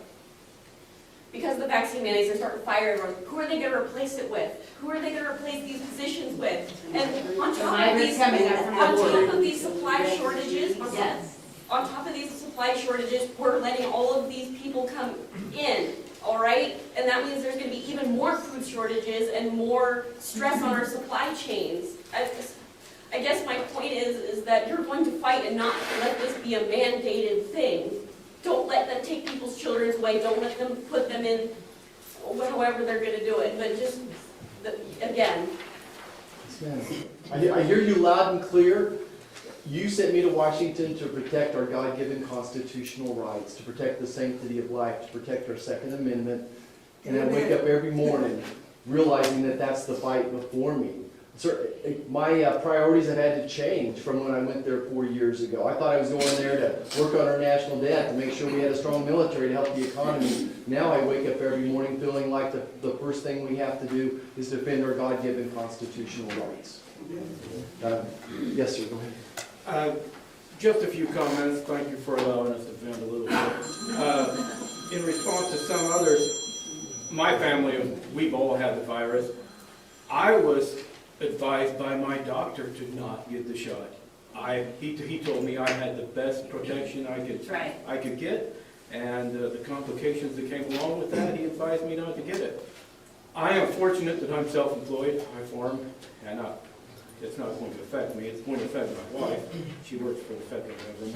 S4: because of the vaccine mandates, they're starting to fire everyone. Who are they going to replace it with? Who are they going to replace these positions with? And on top of these supply shortages,
S8: Yes.
S4: on top of these supply shortages, we're letting all of these people come in, all right? And that means there's going to be even more food shortages and more stress on our supply chains. I guess my point is that you're going to fight and not let this be a mandated thing. Don't let them take people's children away. Don't let them put them in however they're going to do it. But just, again.
S1: I hear you loud and clear. You sent me to Washington to protect our God-given constitutional rights, to protect the sanctity of life, to protect our Second Amendment. And I wake up every morning realizing that that's the fight before me. So my priorities have had to change from when I went there 4 years ago. I thought I was going there to work on our national debt, to make sure we had a strong military to help the economy. Now I wake up every morning feeling like the first thing we have to do is defend our God-given constitutional rights. Yes, sir, go ahead.
S14: Just a few comments. Thank you for allowing us to vent a little bit. In response to some others, my family, we've all had the virus. I was advised by my doctor to not get the shot. He told me I had the best protection I could get, and the complications that came along with that, he advised me not to get it. I am fortunate that I'm self-employed. I farm, and it's not going to affect me. It's going to affect my wife. She works for the federal government.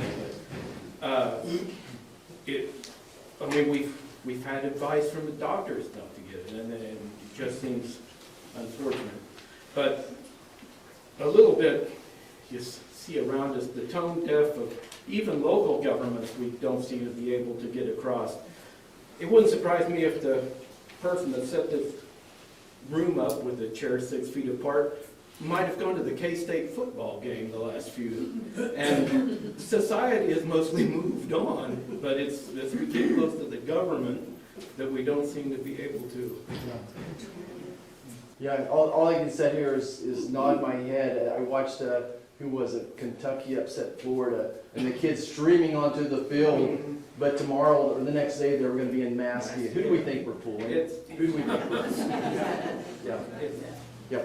S14: We've had advice from the doctors not to get it, and it just seems unfortunate. But a little bit, you see around us, the tone deaf of even local governments we don't seem to be able to get across. It wouldn't surprise me if the person that set this room up with the chairs 6 feet apart might have gone to the K-State football game the last few. And society has mostly moved on, but it's we get close to the government that we don't seem to be able to.
S1: Yeah, all I can say here is nod my head. I watched, who was it, Kentucky upset Florida, and the kids streaming onto the field, but tomorrow or the next day they were going to be in masks. Who do we think we're fooling? Who do we think we're fooling? Yeah,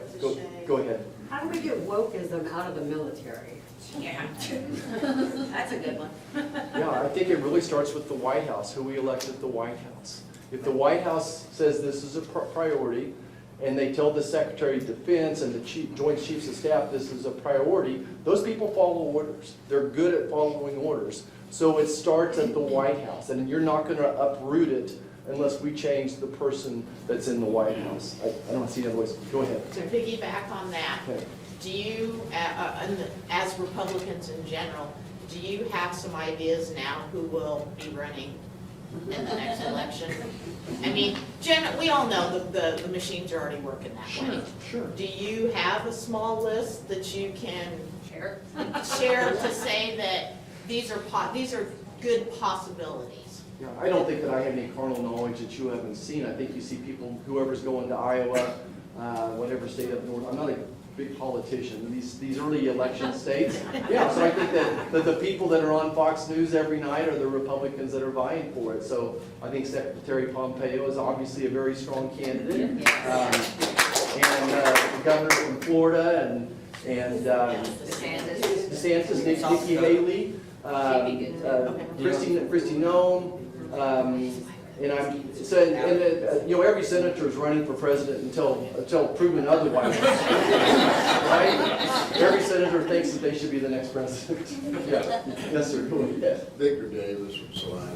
S1: go ahead.
S15: How do we get wokeism out of the military?
S8: Yeah. That's a good one.
S1: Yeah, I think it really starts with the White House, who we elected the White House. If the White House says this is a priority, and they tell the Secretary of Defense and the Joint Chiefs of Staff this is a priority, those people follow orders. They're good at following orders. So it starts at the White House, and you're not going to uproot it unless we change the person that's in the White House. I don't see any other ways. Go ahead.
S6: To piggyback on that,
S1: Okay.
S6: do you, as Republicans in general, do you have some ideas now who will be running in the next election? I mean, we all know the machines are already working that way.
S1: Sure.
S6: Do you have a small list that you can share to say that these are good possibilities?
S1: Yeah, I don't think that I have any carnal knowledge that you haven't seen. I think you see people, whoever's going to Iowa, whatever state up north. I'm not a big politician. These early election states. Yeah, so I think that the people that are on Fox News every night are the Republicans that are vying for it. So I think Secretary Pompeo is obviously a very strong candidate. And the governor from Florida and DeSantis, Nikki Haley, Kristi Noem. Every senator is running for president until proven otherwise, right? Every senator thinks that they should be the next president. Yeah, yes, sir. Go ahead.
S16: Victor Davis from Salina.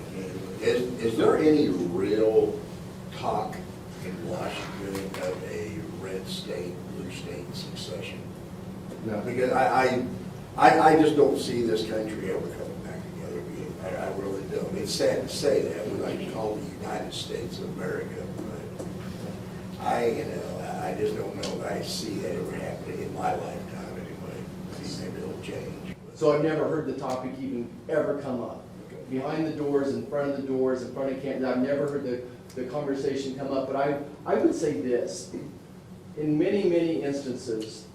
S16: Is there any real talk in Washington of a red state, blue state succession?
S1: No.
S16: Because I just don't see this country ever coming back together again. I really don't. It's sad to say that. We like to call it the United States of America, but I just don't know if I see that ever happening in my lifetime anyway. Maybe it'll change.
S1: So I've never heard the topic even ever come up. behind the doors, in front of the doors, in front of cameras. I've never heard the conversation come up, but I would say this. In many, many instances,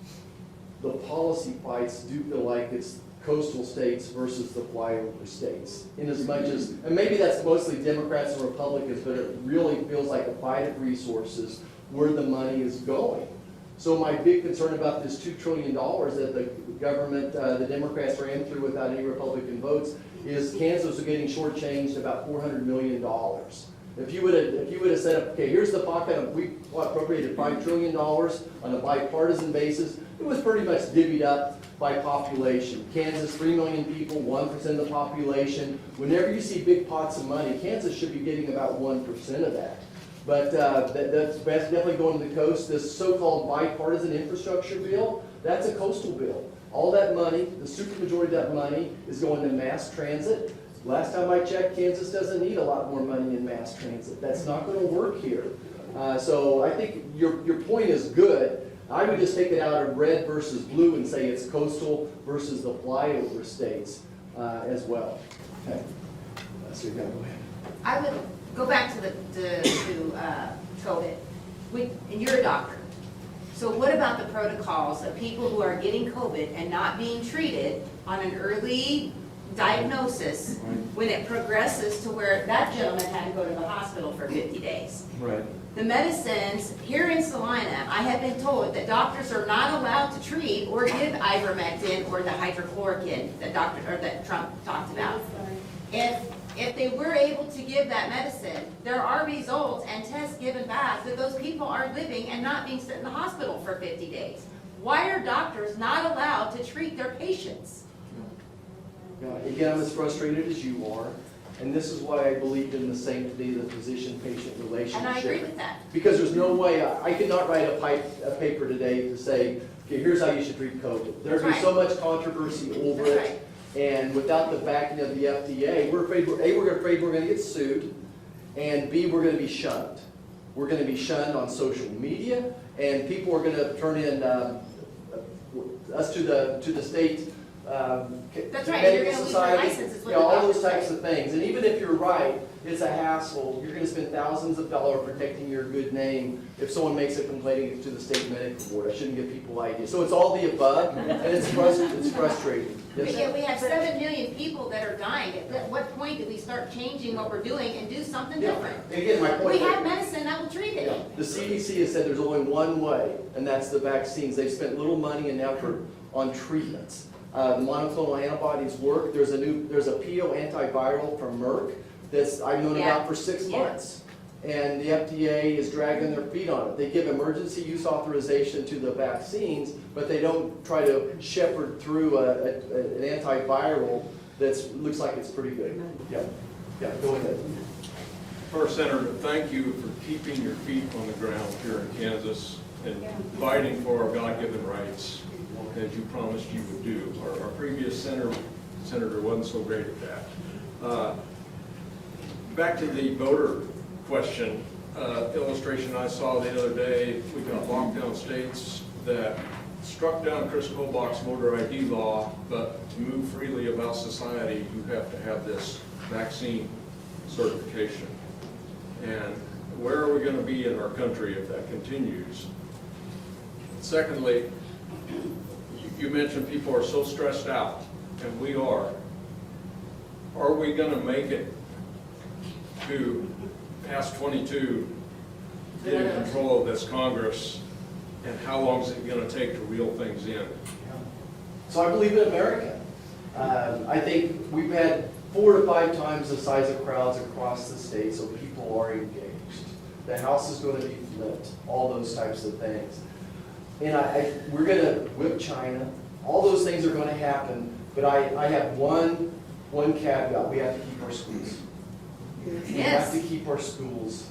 S1: the policy fights do feel like it's coastal states versus the flyover states. In as much as, and maybe that's mostly Democrats and Republicans, but it really feels like a fight of resources where the money is going. So my big concern about this $2 trillion that the government, the Democrats ran through without any Republican votes, is Kansas is getting shortchanged about $400 million. If you would have said, okay, here's the pocket, we appropriated $5 trillion on a bipartisan basis, it was pretty much divvied up by population. Kansas, 3 million people, 1% of the population. Whenever you see big pots of money, Kansas should be getting about 1% of that. But that's definitely going to the coast. This so-called bipartisan infrastructure bill, that's a coastal bill. All that money, the supermajority of that money, is going to mass transit. Last time I checked, Kansas doesn't need a lot more money in mass transit. That's not going to work here. So I think your point is good. I would just take it out of red versus blue and say it's coastal versus the flyover states as well. Okay. So you're going to go ahead.
S8: I would go back to COVID. And you're a doctor. So what about the protocols of people who are getting COVID and not being treated on an early diagnosis when it progresses to where that gentleman had to go to the hospital for 50 days?
S1: Right.
S8: The medicines here in Salina, I have been told that doctors are not allowed to treat or give ivermectin or the hydrochloroquine that Trump talked about. If they were able to give that medicine, there are results and tests given back that those people are living and not being sent in the hospital for 50 days. Why are doctors not allowed to treat their patients?
S1: Yeah, again, I'm as frustrated as you are, and this is why I believe in the sanctity of the physician-patient relationship.
S8: And I agree with that.
S1: Because there's no way, I could not write a paper today to say, okay, here's how you should treat COVID. There'd be so much controversy over
S8: That's
S1: it.
S8: right.
S1: And without the backing of the FDA, we're afraid we're going to get sued, and B, we're going to be shunned. We're going to be shunned on social media, and people are going to turn in us to the state
S8: That's right, you're
S1: medical
S8: gonna lose your
S1: society,
S8: license is what
S1: you know,
S8: the
S1: all those
S8: doctors
S1: types
S8: say.
S1: of things. And even if you're right, it's a hassle. You're going to spend thousands of dollars protecting your good name if someone makes a complaint to the state medical board. I shouldn't give people ideas. So it's all the above, and it's frustrating.
S8: But
S1: Yes,
S8: yet we have 7 million people that are dying. At what point do we start changing what we're doing and do something
S1: yeah.
S8: different?
S1: Again, my point.
S8: We have medicine that will treat
S1: Yeah.
S8: it.
S1: The CDC has said there's only one way, and that's the vaccines. They've spent little money and effort on treatments. The monoclonal antibodies work. There's a PO antiviral from Merck that's I've known about for 6 months. And the FDA is dragging their feet on it. They give emergency use authorization to the vaccines, but they don't try to shepherd through an antiviral that looks like it's pretty good. Yeah, go ahead.
S12: First, Senator, thank you for keeping your feet on the ground here in Kansas and fighting for our God-given rights, as you promised you would do. Our previous senator wasn't so great at that. Back to the voter question, illustration I saw the other day, we got lockdown states that struck down Chris Kobach's voter ID law, but to move freely about society, you have to have this vaccine certification. And where are we going to be in our country if that continues? Secondly, you mentioned people are so stressed out, and we are. Are we going to make it to past 22, get in control of this Congress, and how long is it going to take to reel things in?
S1: So I believe in America. I think we've had 4 to 5 times the size of crowds across the state, so people are engaged. The House is going to be flipped, all those types of things. And we're going to whip China. All those things are going to happen, but I have one caveat. We have to keep our schools. We have to keep our schools.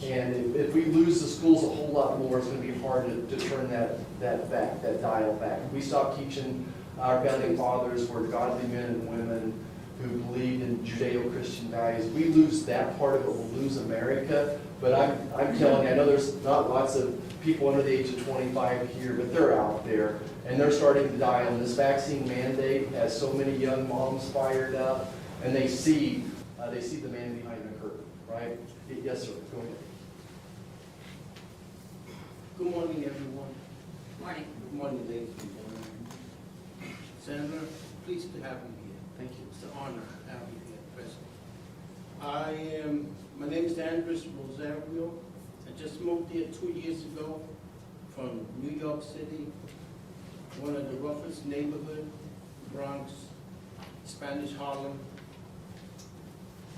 S1: And if we lose the schools a whole lot more, it's going to be hard to turn that back, that dial back. If we stop teaching our founding fathers were godly men and women who believed in Judeo-Christian values, we lose that part of it, we'll lose America. But I'm telling you, I know there's not lots of people under the age of 25 here, but they're out there, and they're starting to dial. And this vaccine mandate has so many young moms fired up. and they see the man behind the curtain, right? Yes, sir, go ahead.
S17: Good morning, everyone.
S8: Morning.
S17: Good morning, ladies and gentlemen. Senator, pleased to have you here.
S1: Thank you.
S17: It's an honor to have you here, President. My name is Andres Rosario. I just moved here 2 years ago from New York City, one of the roughest neighborhoods, Bronx, Spanish Harlem.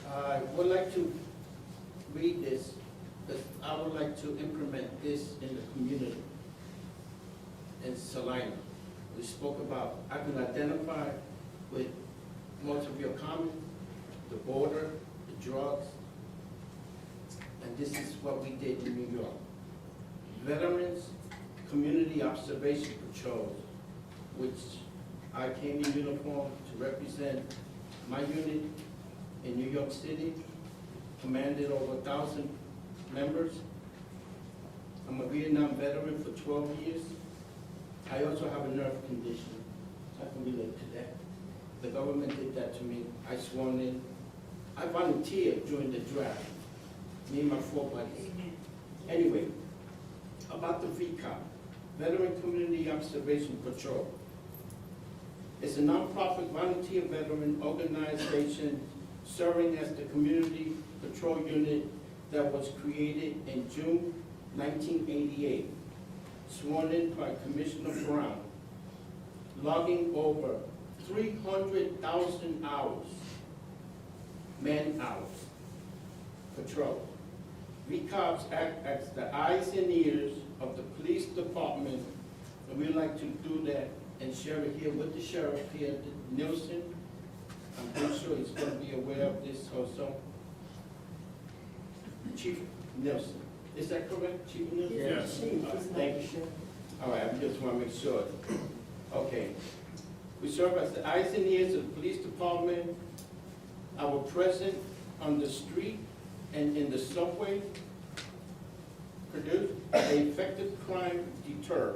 S17: I would like to read this, because I would like to implement this in the community. In Salina, we spoke about, I can identify with most of your comments, the border, the drugs, and this is what we did in New York. Veterans Community Observation Patrol, which I came in uniform to represent my unit in New York City, commanded over 1,000 members. I'm a Vietnam veteran for 12 years. I also have a nerve condition. I can relate to that. The government did that to me. I sworn in. I volunteered during the draft, me and my 4 buddies. Anyway, about the VCOP, Veteran Community Observation Patrol. It's a nonprofit volunteer veteran organization serving as the community patrol unit that was created in June 1988. Sworn in by Commissioner Brown, logging over 300,000 hours, man-hours, patrol. VCOPs act as the eyes and ears of the police department, and we like to do that and share it here with the sheriff here, Nielsen. I'm pretty sure he's going to be aware of this also. Chief Nielsen. Is that correct, Chief Nielsen?
S3: Yes.
S17: Thank you. All right, I just want to make sure. Okay. We serve as the eyes and ears of the police department. Our presence on the street and in the subway produce an effective crime deter.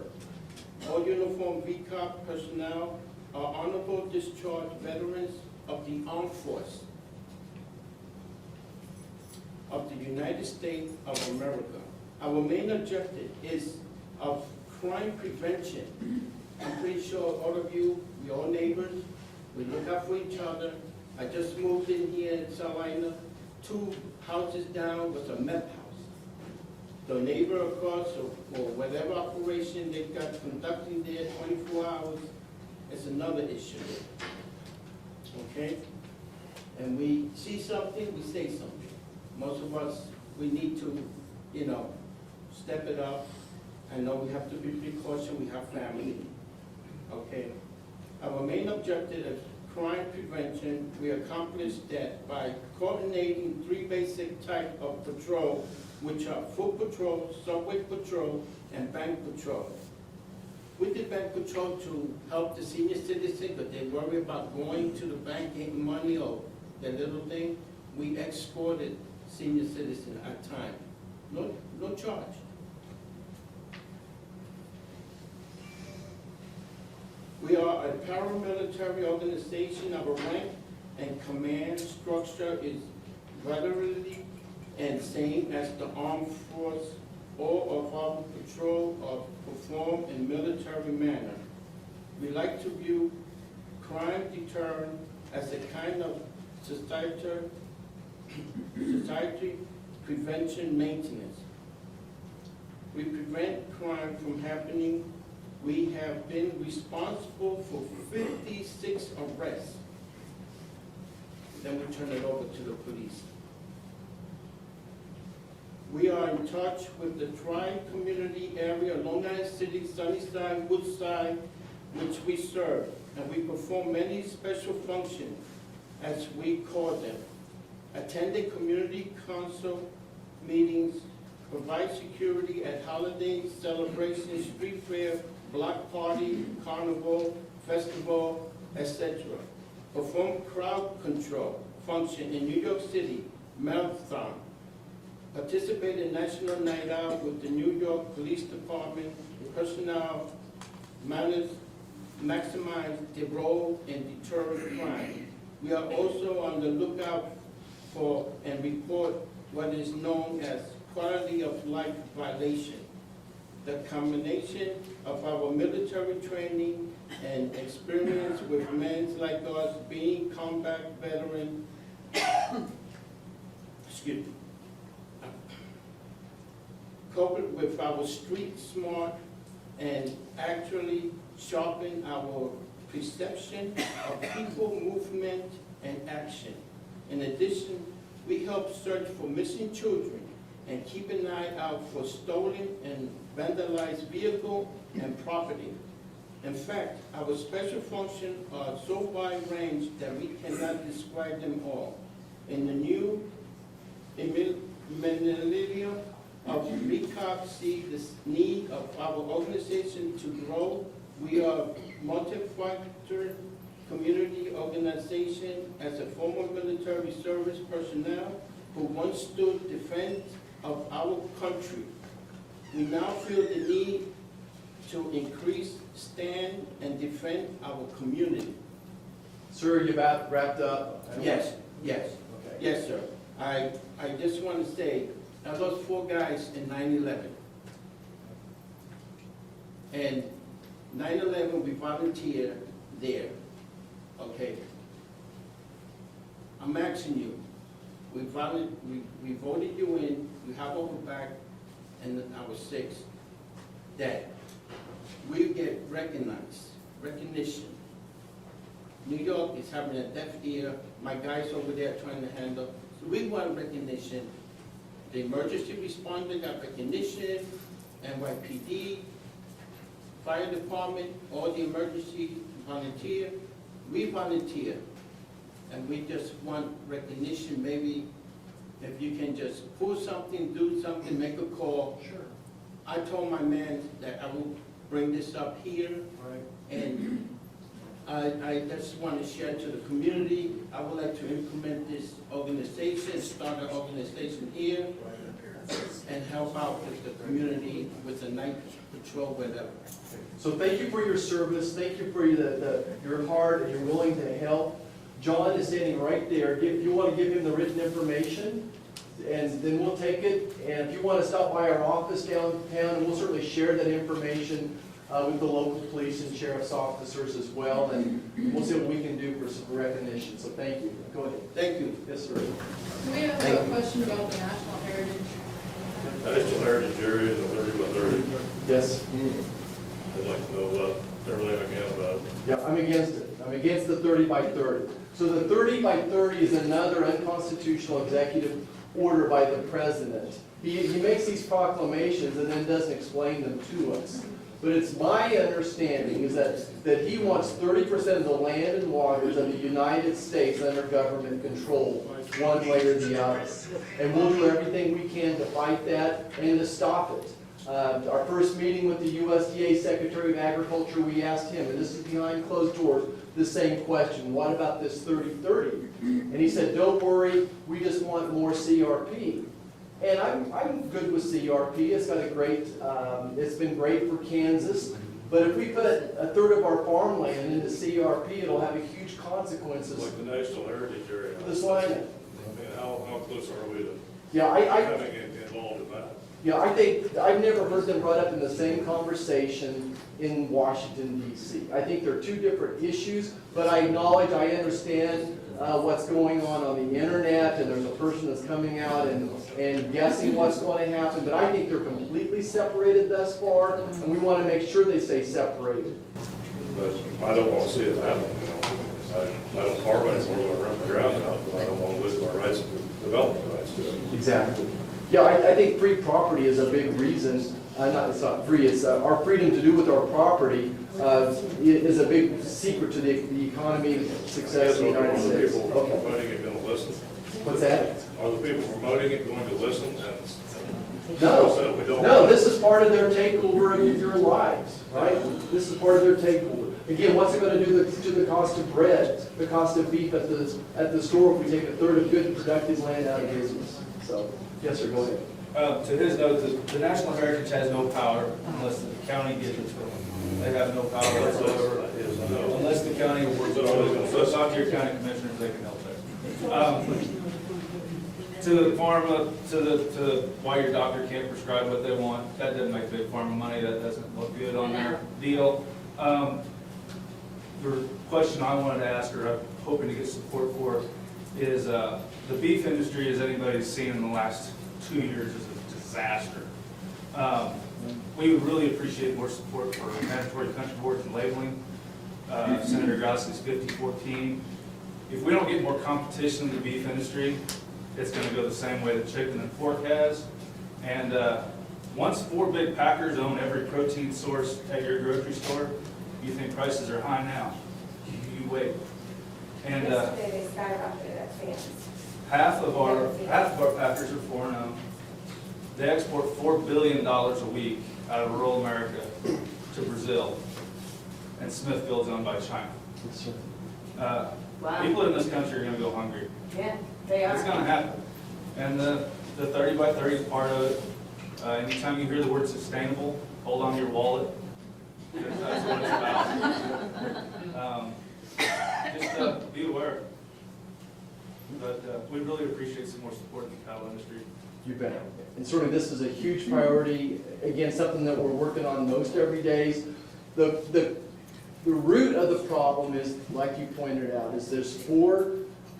S17: All uniformed VCOP personnel are honorable discharge veterans of the armed force of the United States of America. Our main objective is of crime prevention. I'm pretty sure all of you, we're all neighbors, we look out for each other. I just moved in here in Salina, 2 houses down was a meth house. The neighbor across, or whatever operation they've got conducting there 24 hours, is another issue. Okay? And we see something, we say something. Most of us, we need to, step it up. I know we have to be precautioned, we have family. Okay? Our main objective is crime prevention. We accomplish that by coordinating 3 basic types of patrol, which are foot patrol, subway patrol, and bank patrol. We did bank patrol to help the senior citizen, but they worry about going to the bank, getting money or that little thing. We escorted senior citizen at time. No charge. We are a paramilitary organization. Our rank and command structure is regularly and same as the armed force. All of our patrol are performed in military manner. We like to view crime deterrent as a kind of society prevention maintenance. We prevent crime from happening. We have been responsible for 56 arrests. Then we turn it over to the police. We are in touch with the tri-community area, Long Island City, Sunnyside, Woodside, which we serve, and we perform many special functions, as we call them. Attending community council meetings, provide security at holidays, celebrations, street fair, block party, carnival, festival, etc. Perform crowd control function in New York City, marathon. Participate in National Night Out with the New York Police Department personnel, maximize their role in deterring crime. We are also on the lookout for and report what is known as quality of life violation. The combination of our military training and experience with men like us being combat veteran, excuse me, coupled with our street smart and actually sharpen our perception of people, movement, and action. In addition, we help search for missing children and keep an eye out for stolen and vandalized vehicle and property. In fact, our special functions are so wide range that we cannot describe them all. In the new millennium of recap, see the need of our organization to grow. We are multi-factor community organization as a former military service personnel who once stood defense of our country. We now feel the need to increase, stand, and defend our community.
S1: Sir, you about wrapped up?
S17: Yes.
S1: Okay.
S17: Yes, sir. I just want to say, I lost 4 guys in 9/11. And 9/11, we volunteered there, okay? I'm asking you, we voted you in, we have our back, and our 6, that we get recognition. New York is having a deaf ear, my guys over there trying to handle, so we want recognition. The emergency responder got recognition, NYPD, fire department, all the emergency volunteer, we volunteer. And we just want recognition, maybe if you can just pull something, do something, make a call.
S1: Sure.
S17: I told my man that I will bring this up here, and I just want to share to the community. I would like to implement this organization, start an organization here, and help out with the community with the night patrol, whatever.
S1: So thank you for your service, thank you for your heart, and you're willing to help. John is standing right there. If you want to give him the written information, and then we'll take it. And if you want to stop by our office downtown, we'll certainly share that information with the local police and sheriff's officers as well, and we'll see what we can do for some recognition. So thank you. Go ahead.
S17: Thank you.
S1: Yes, sir.
S2: We have a question about the National Heritage.
S12: National Heritage Area is a 30 by 30.
S1: Yes.
S12: I'd like to know what everything again about it.
S1: Yeah, I'm against it. I'm against the 30 by 30. So the 30 by 30 is another unconstitutional executive order by the president. He makes these proclamations and then doesn't explain them to us. But it's my understanding is that he wants 30% of the land and waters of the United States under government control, one way or the other. And we'll do everything we can to fight that and to stop it. Our first meeting with the USDA Secretary of Agriculture, we asked him, and this is behind closed doors, the same question, what about this 30-30? And he said, don't worry, we just want more CRP. And I'm good with CRP. It's got a great, it's been great for Kansas. But if we put a third of our farmland into CRP, it'll have a huge consequences.
S12: Like the National Heritage Area.
S1: For the Salina.
S12: I mean, how close are we to
S1: Yeah,
S12: having involved in that?
S1: Yeah, I think, I've never heard them brought up in the same conversation in Washington, D.C. I think they're two different issues, but I acknowledge, I understand what's going on the internet, and there's a person that's coming out and guessing what's going to happen, but I think they're completely separated thus far, and we want to make sure they stay separated.
S12: But I don't want to see it happen, you know. I don't farm anymore, I run the ground out, but I don't want to lose my rights to development rights to it.
S1: Exactly. Yeah, I think free property is a big reason. It's not free. It's our freedom to do with our property is a big secret to the economy success of the United States.
S12: Are the people promoting it going to listen?
S1: What's that?
S12: Are the people promoting it going to listen?
S1: No, this is part of their takeover of your lives, right? This is part of their takeover. Again, what's it going to do to the cost of bread, the cost of beef at the store if we take a third of good productive land out of business? So, yes, sir, go ahead.
S18: To his note, the National Heritage has no power unless the county gives it to them. They have no power whatsoever unless the county works. So it's not your county commissioners. they can help there. To the pharma, to why your doctor can't prescribe what they want, that doesn't make big pharma money, that doesn't look good on their deal. The question I wanted to ask, or I'm hoping to get support for, is the beef industry, as anybody's seen in the last 2 years, is a disaster. We would really appreciate more support for mandatory country boards and labeling. Senator Goss's 50-14. If we don't get more competition in the beef industry, it's going to go the same way that chicken and pork has. And once 4 big packers own every protein source at your grocery store, you think prices are high now. You wait. And
S19: Yesterday they skyrocketed at Sam's.
S18: half of our packers are foreign owned. They export $4 billion a week out of rural America to Brazil, and Smithfield's owned by China.
S8: Wow.
S18: People in this country are going to go hungry.
S8: Yeah, they are.
S18: It's going to happen. And the 30 by 30 is part of it. Anytime you hear the word sustainable, hold on to your wallet. Because that's what it's about. Just be aware. But we really appreciate some more support in the cattle industry.
S1: You bet. And certainly this is a huge priority, again, something that we're working on most every day. The root of the problem is, like you pointed out, is there's 4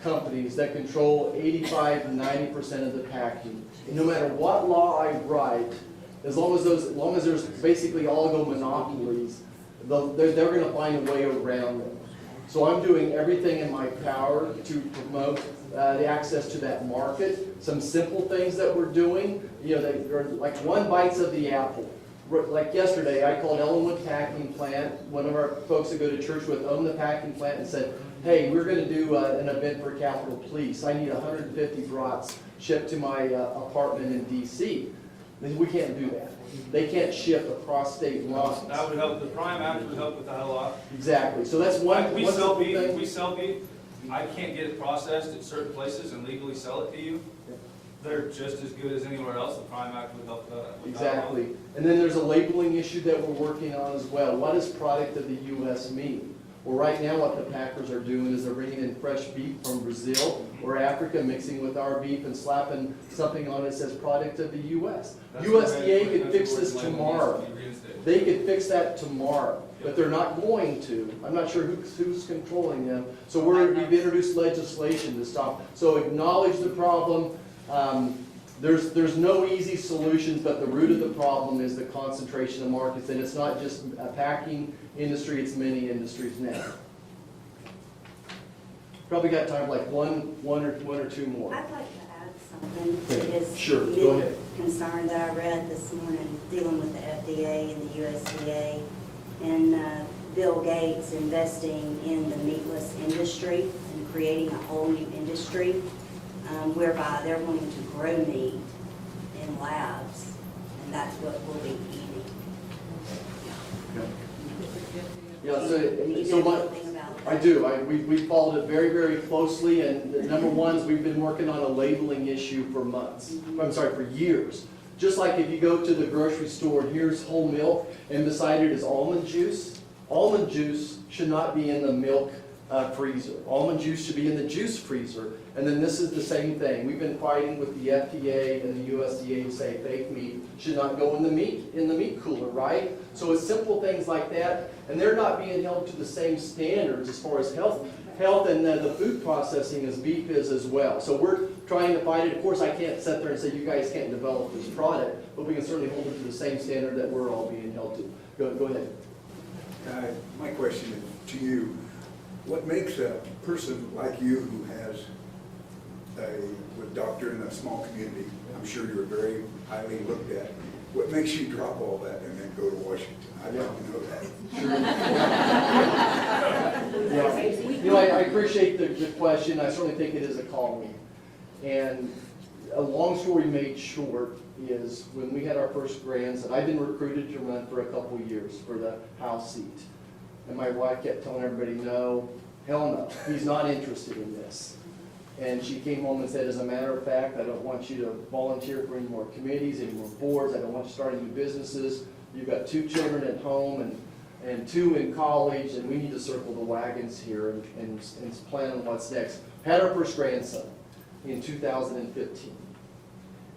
S1: companies that control 85 to 90% of the packing. And no matter what law I write, as long as there's basically oligomonopolies, they're going to find a way around them. So I'm doing everything in my power to promote the access to that market. Some simple things that we're doing, they're like 1 bites of the apple. Like yesterday, I called Ellenwood Packing Plant. One of our folks that go to church with owned the packing plant and said, hey, we're going to do an event for Capitol Police. I need 150 brats shipped to my apartment in D.C. We can't do that. They can't ship across state lines.
S18: That would help. The Prime Act would help with that a lot.
S1: Exactly. So that's one.
S18: We sell beef. I can't get it processed at certain places and legally sell it to you. They're just as good as anywhere else. The Prime Act would help with
S1: Exactly. And then there's a labeling issue that we're working on as well. What does product of the U.S. mean? Well, right now what the packers are doing is they're bringing in fresh beef from Brazil or Africa, mixing with our beef and slapping something on it that says product of the U.S. USDA could fix this tomorrow. They could fix that tomorrow, but they're not going to. I'm not sure who's controlling them. So we've introduced legislation to stop. So acknowledge the problem. There's no easy solutions, but the root of the problem is the concentration of markets, and it's not just a packing industry, it's many industries now. Probably got time for like one or two more.
S19: I'd like to add something to this
S1: Sure, go ahead.
S19: concern that I read this morning dealing with the FDA and the USDA and Bill Gates investing in the meatless industry and creating a whole new industry whereby they're going to grow meat in labs, and that's what we'll be eating.
S1: I do. We followed it very, very closely, and number one is we've been working on a labeling issue for months. I'm sorry, for years. Just like if you go to the grocery store and here's whole milk, and beside it is almond juice. Almond juice should not be in the milk freezer. Almond juice should be in the juice freezer. And then this is the same thing. We've been fighting with the FDA and the USDA to say fake meat should not go in the meat cooler, right? So it's simple things like that, and they're not being held to the same standards as far as health and the food processing as beef is as well. So we're trying to fight it. Of course, I can't sit there and say you guys can't develop this product, but we can certainly hold it to the same standard that we're all being held to. Go ahead.
S16: My question is to you. What makes a person like you who has a doctor in a small community, I'm sure you're very highly looked at, what makes you drop all that and then go to Washington? I'd like to know that.
S1: I appreciate the question. I certainly think it is a calling. And a long story made short is when we had our first grandson, I've been recruited to run for a couple years for the House seat. And my wife kept telling everybody, no, hell no, he's not interested in this. And she came home and said, as a matter of fact, I don't want you to volunteer for any more committees, any more boards. I don't want you starting new businesses. You've got 2 children at home, and 2 in college, and we need to circle the wagons here and plan on what's next. Had our first grandson in 2015.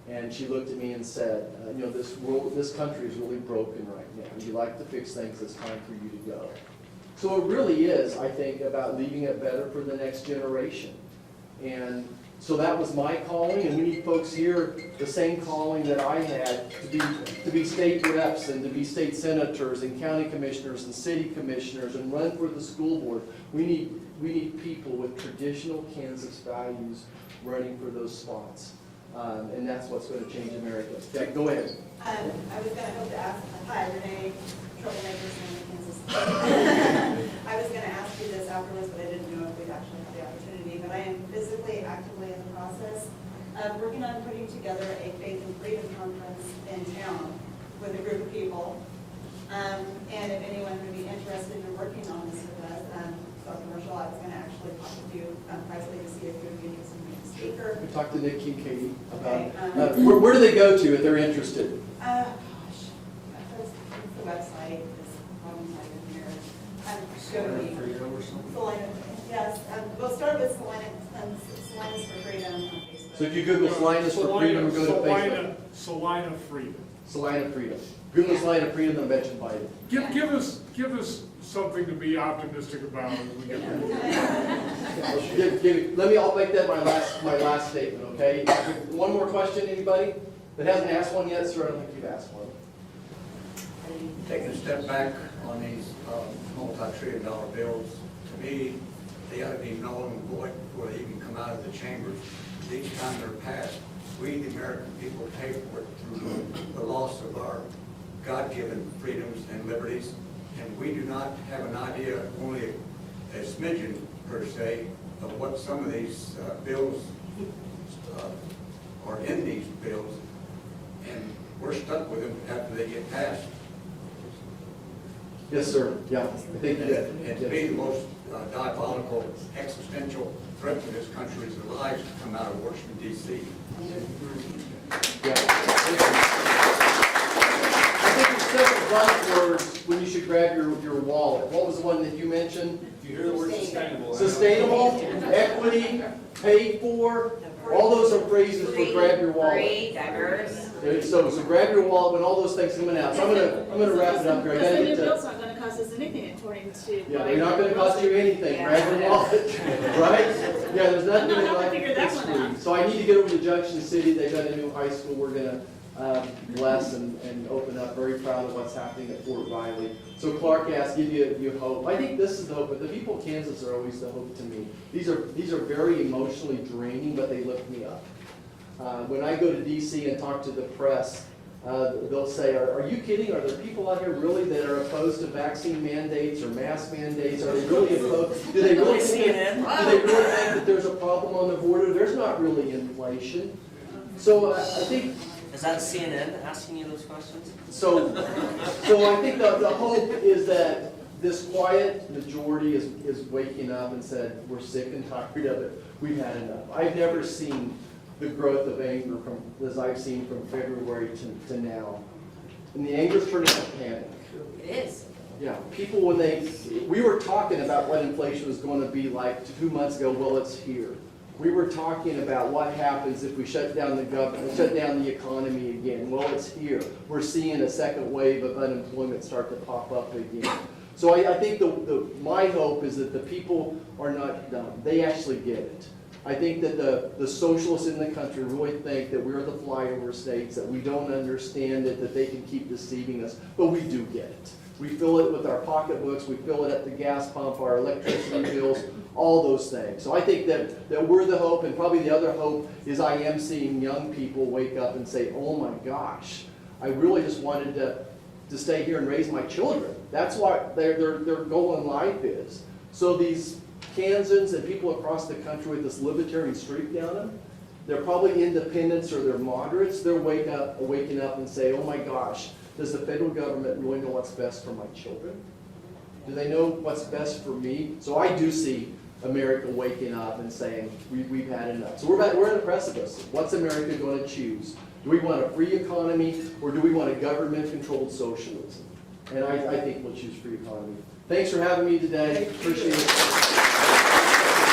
S1: And she looked at me and said, you know, this country is really broken right now. You'd like to fix things, it's time for you to go. So it really is, I think, about leaving it better for the next generation. And so that was my calling, and we need folks here, the same calling that I had, to be state reps and to be state senators and county commissioners and city commissioners and run for the school board. We need people with traditional Kansas values running for those spots. And that's what's going to change America. Yeah, go ahead.
S20: I was going to hope to ask, hi, Renee, Troublemakers in Kansas. I was going to ask you this afterwards, but I didn't know if we'd actually have the opportunity. But I am physically, actively in the process of working on putting together a Faith and Freedom Conference in town with a group of people. And if anyone would be interested in working on this with us, Dr. Marshall, I was going to actually talk with you privately to see if you would be interested in being a speaker.
S1: We talked to Nick Kincaid about
S20: Okay,
S1: where do they go to if they're interested?
S20: Gosh, that's the website, this one site in here. Go to the Salina, yes, we'll start with Salinas for Freedom on Facebook.
S1: So if you Google Salinas for Freedom, go to Facebook.
S3: Salina Freedom.
S1: Salina Freedom. Google Salina Freedom, they'll bet you buy it.
S3: Give us something to be optimistic about as we get there.
S1: I'll make that my last statement, okay? One more question, anybody that hasn't asked one yet? Sir, I don't think you've asked one.
S13: Taking a step back on these multi-trillion-dollar bills, to me, they ought to be null and void before they even come out of the chambers. Each time they're passed, we, the American people, pay for it through the loss of our God-given freedoms and liberties, and we do not have an idea, only a smidgen per se, of what some of these bills are in these bills, and we're stuck with them after they get passed.
S1: Yes, sir. Yeah, I think that.
S13: And to me, the most diabolical, existential threat to this country is the lies that come out of Washington, D.C.
S1: Yeah. I think there's several buzzwords when you should grab your wallet. What was the one that you mentioned?
S18: You hear the word sustainable.
S1: Sustainable, equity, paid for, all those are phrases for grab your wallet.
S8: Free, diverse.
S1: Okay, so grab your wallet when all those things coming out. So I'm gonna wrap it up here. I
S2: Plus,
S1: gotta
S2: the new
S1: get to.
S2: bills aren't gonna cost us anything according to.
S1: Yeah, they're not gonna cost you anything, grab your wallet, right? Yeah, there's nothing
S2: I don't know how to
S1: like
S2: figure that
S1: it's
S2: one out.
S1: free. So I need to get over to Junction City. They've got a new high school we're gonna bless and open up. Very proud of what's happening at Fort Riley. So Clark asked, give you hope. I think this is the hope, but the people of Kansas are always the hope to me. These are very emotionally draining, but they lift me up. When I go to DC and talk to the press, they'll say, are you kidding? Are there people out here really that are opposed to vaccine mandates or mask mandates? Are they really opposed? Do they really think that there's a problem on the border? There's not really inflation. So I think.
S9: Is that CNN asking you those questions?
S1: So I think the hope is that this quiet majority is waking up and said, we're sick and tired of it. We've had enough. I've never seen the growth of anger as I've seen from February to now. And the anger's turning to panic.
S8: It is.
S1: Yeah, people we were talking about what inflation was going to be like 2 months ago. Well, it's here. We were talking about what happens if we shut down the government, shut down the economy again. Well, it's here. We're seeing a second wave of unemployment start to pop up again. So I think my hope is that the people are not dumb. They actually get it. I think that the socialists in the country really think that we're the flyover states, that we don't understand it, that they can keep deceiving us, but we do get it. We fill it with our pocketbooks, we fill it at the gas pump, our electricity bills, all those things. So I think that we're the hope, and probably the other hope is I am seeing young people wake up and say, oh my gosh, I really just wanted to stay here and raise my children. That's what their goal in life is. So these Kansans and people across the country with this libertarian streak down them, they're probably independents or they're moderates. They're waking up and say, oh my gosh, does the federal government really know what's best for my children? Do they know what's best for me? So I do see America waking up and saying, we've had enough. So we're at a precipice. What's America going to choose? Do we want a free economy or do we want a government-controlled socialism? And I think we'll choose free economy. Thanks for having me today. Appreciate it.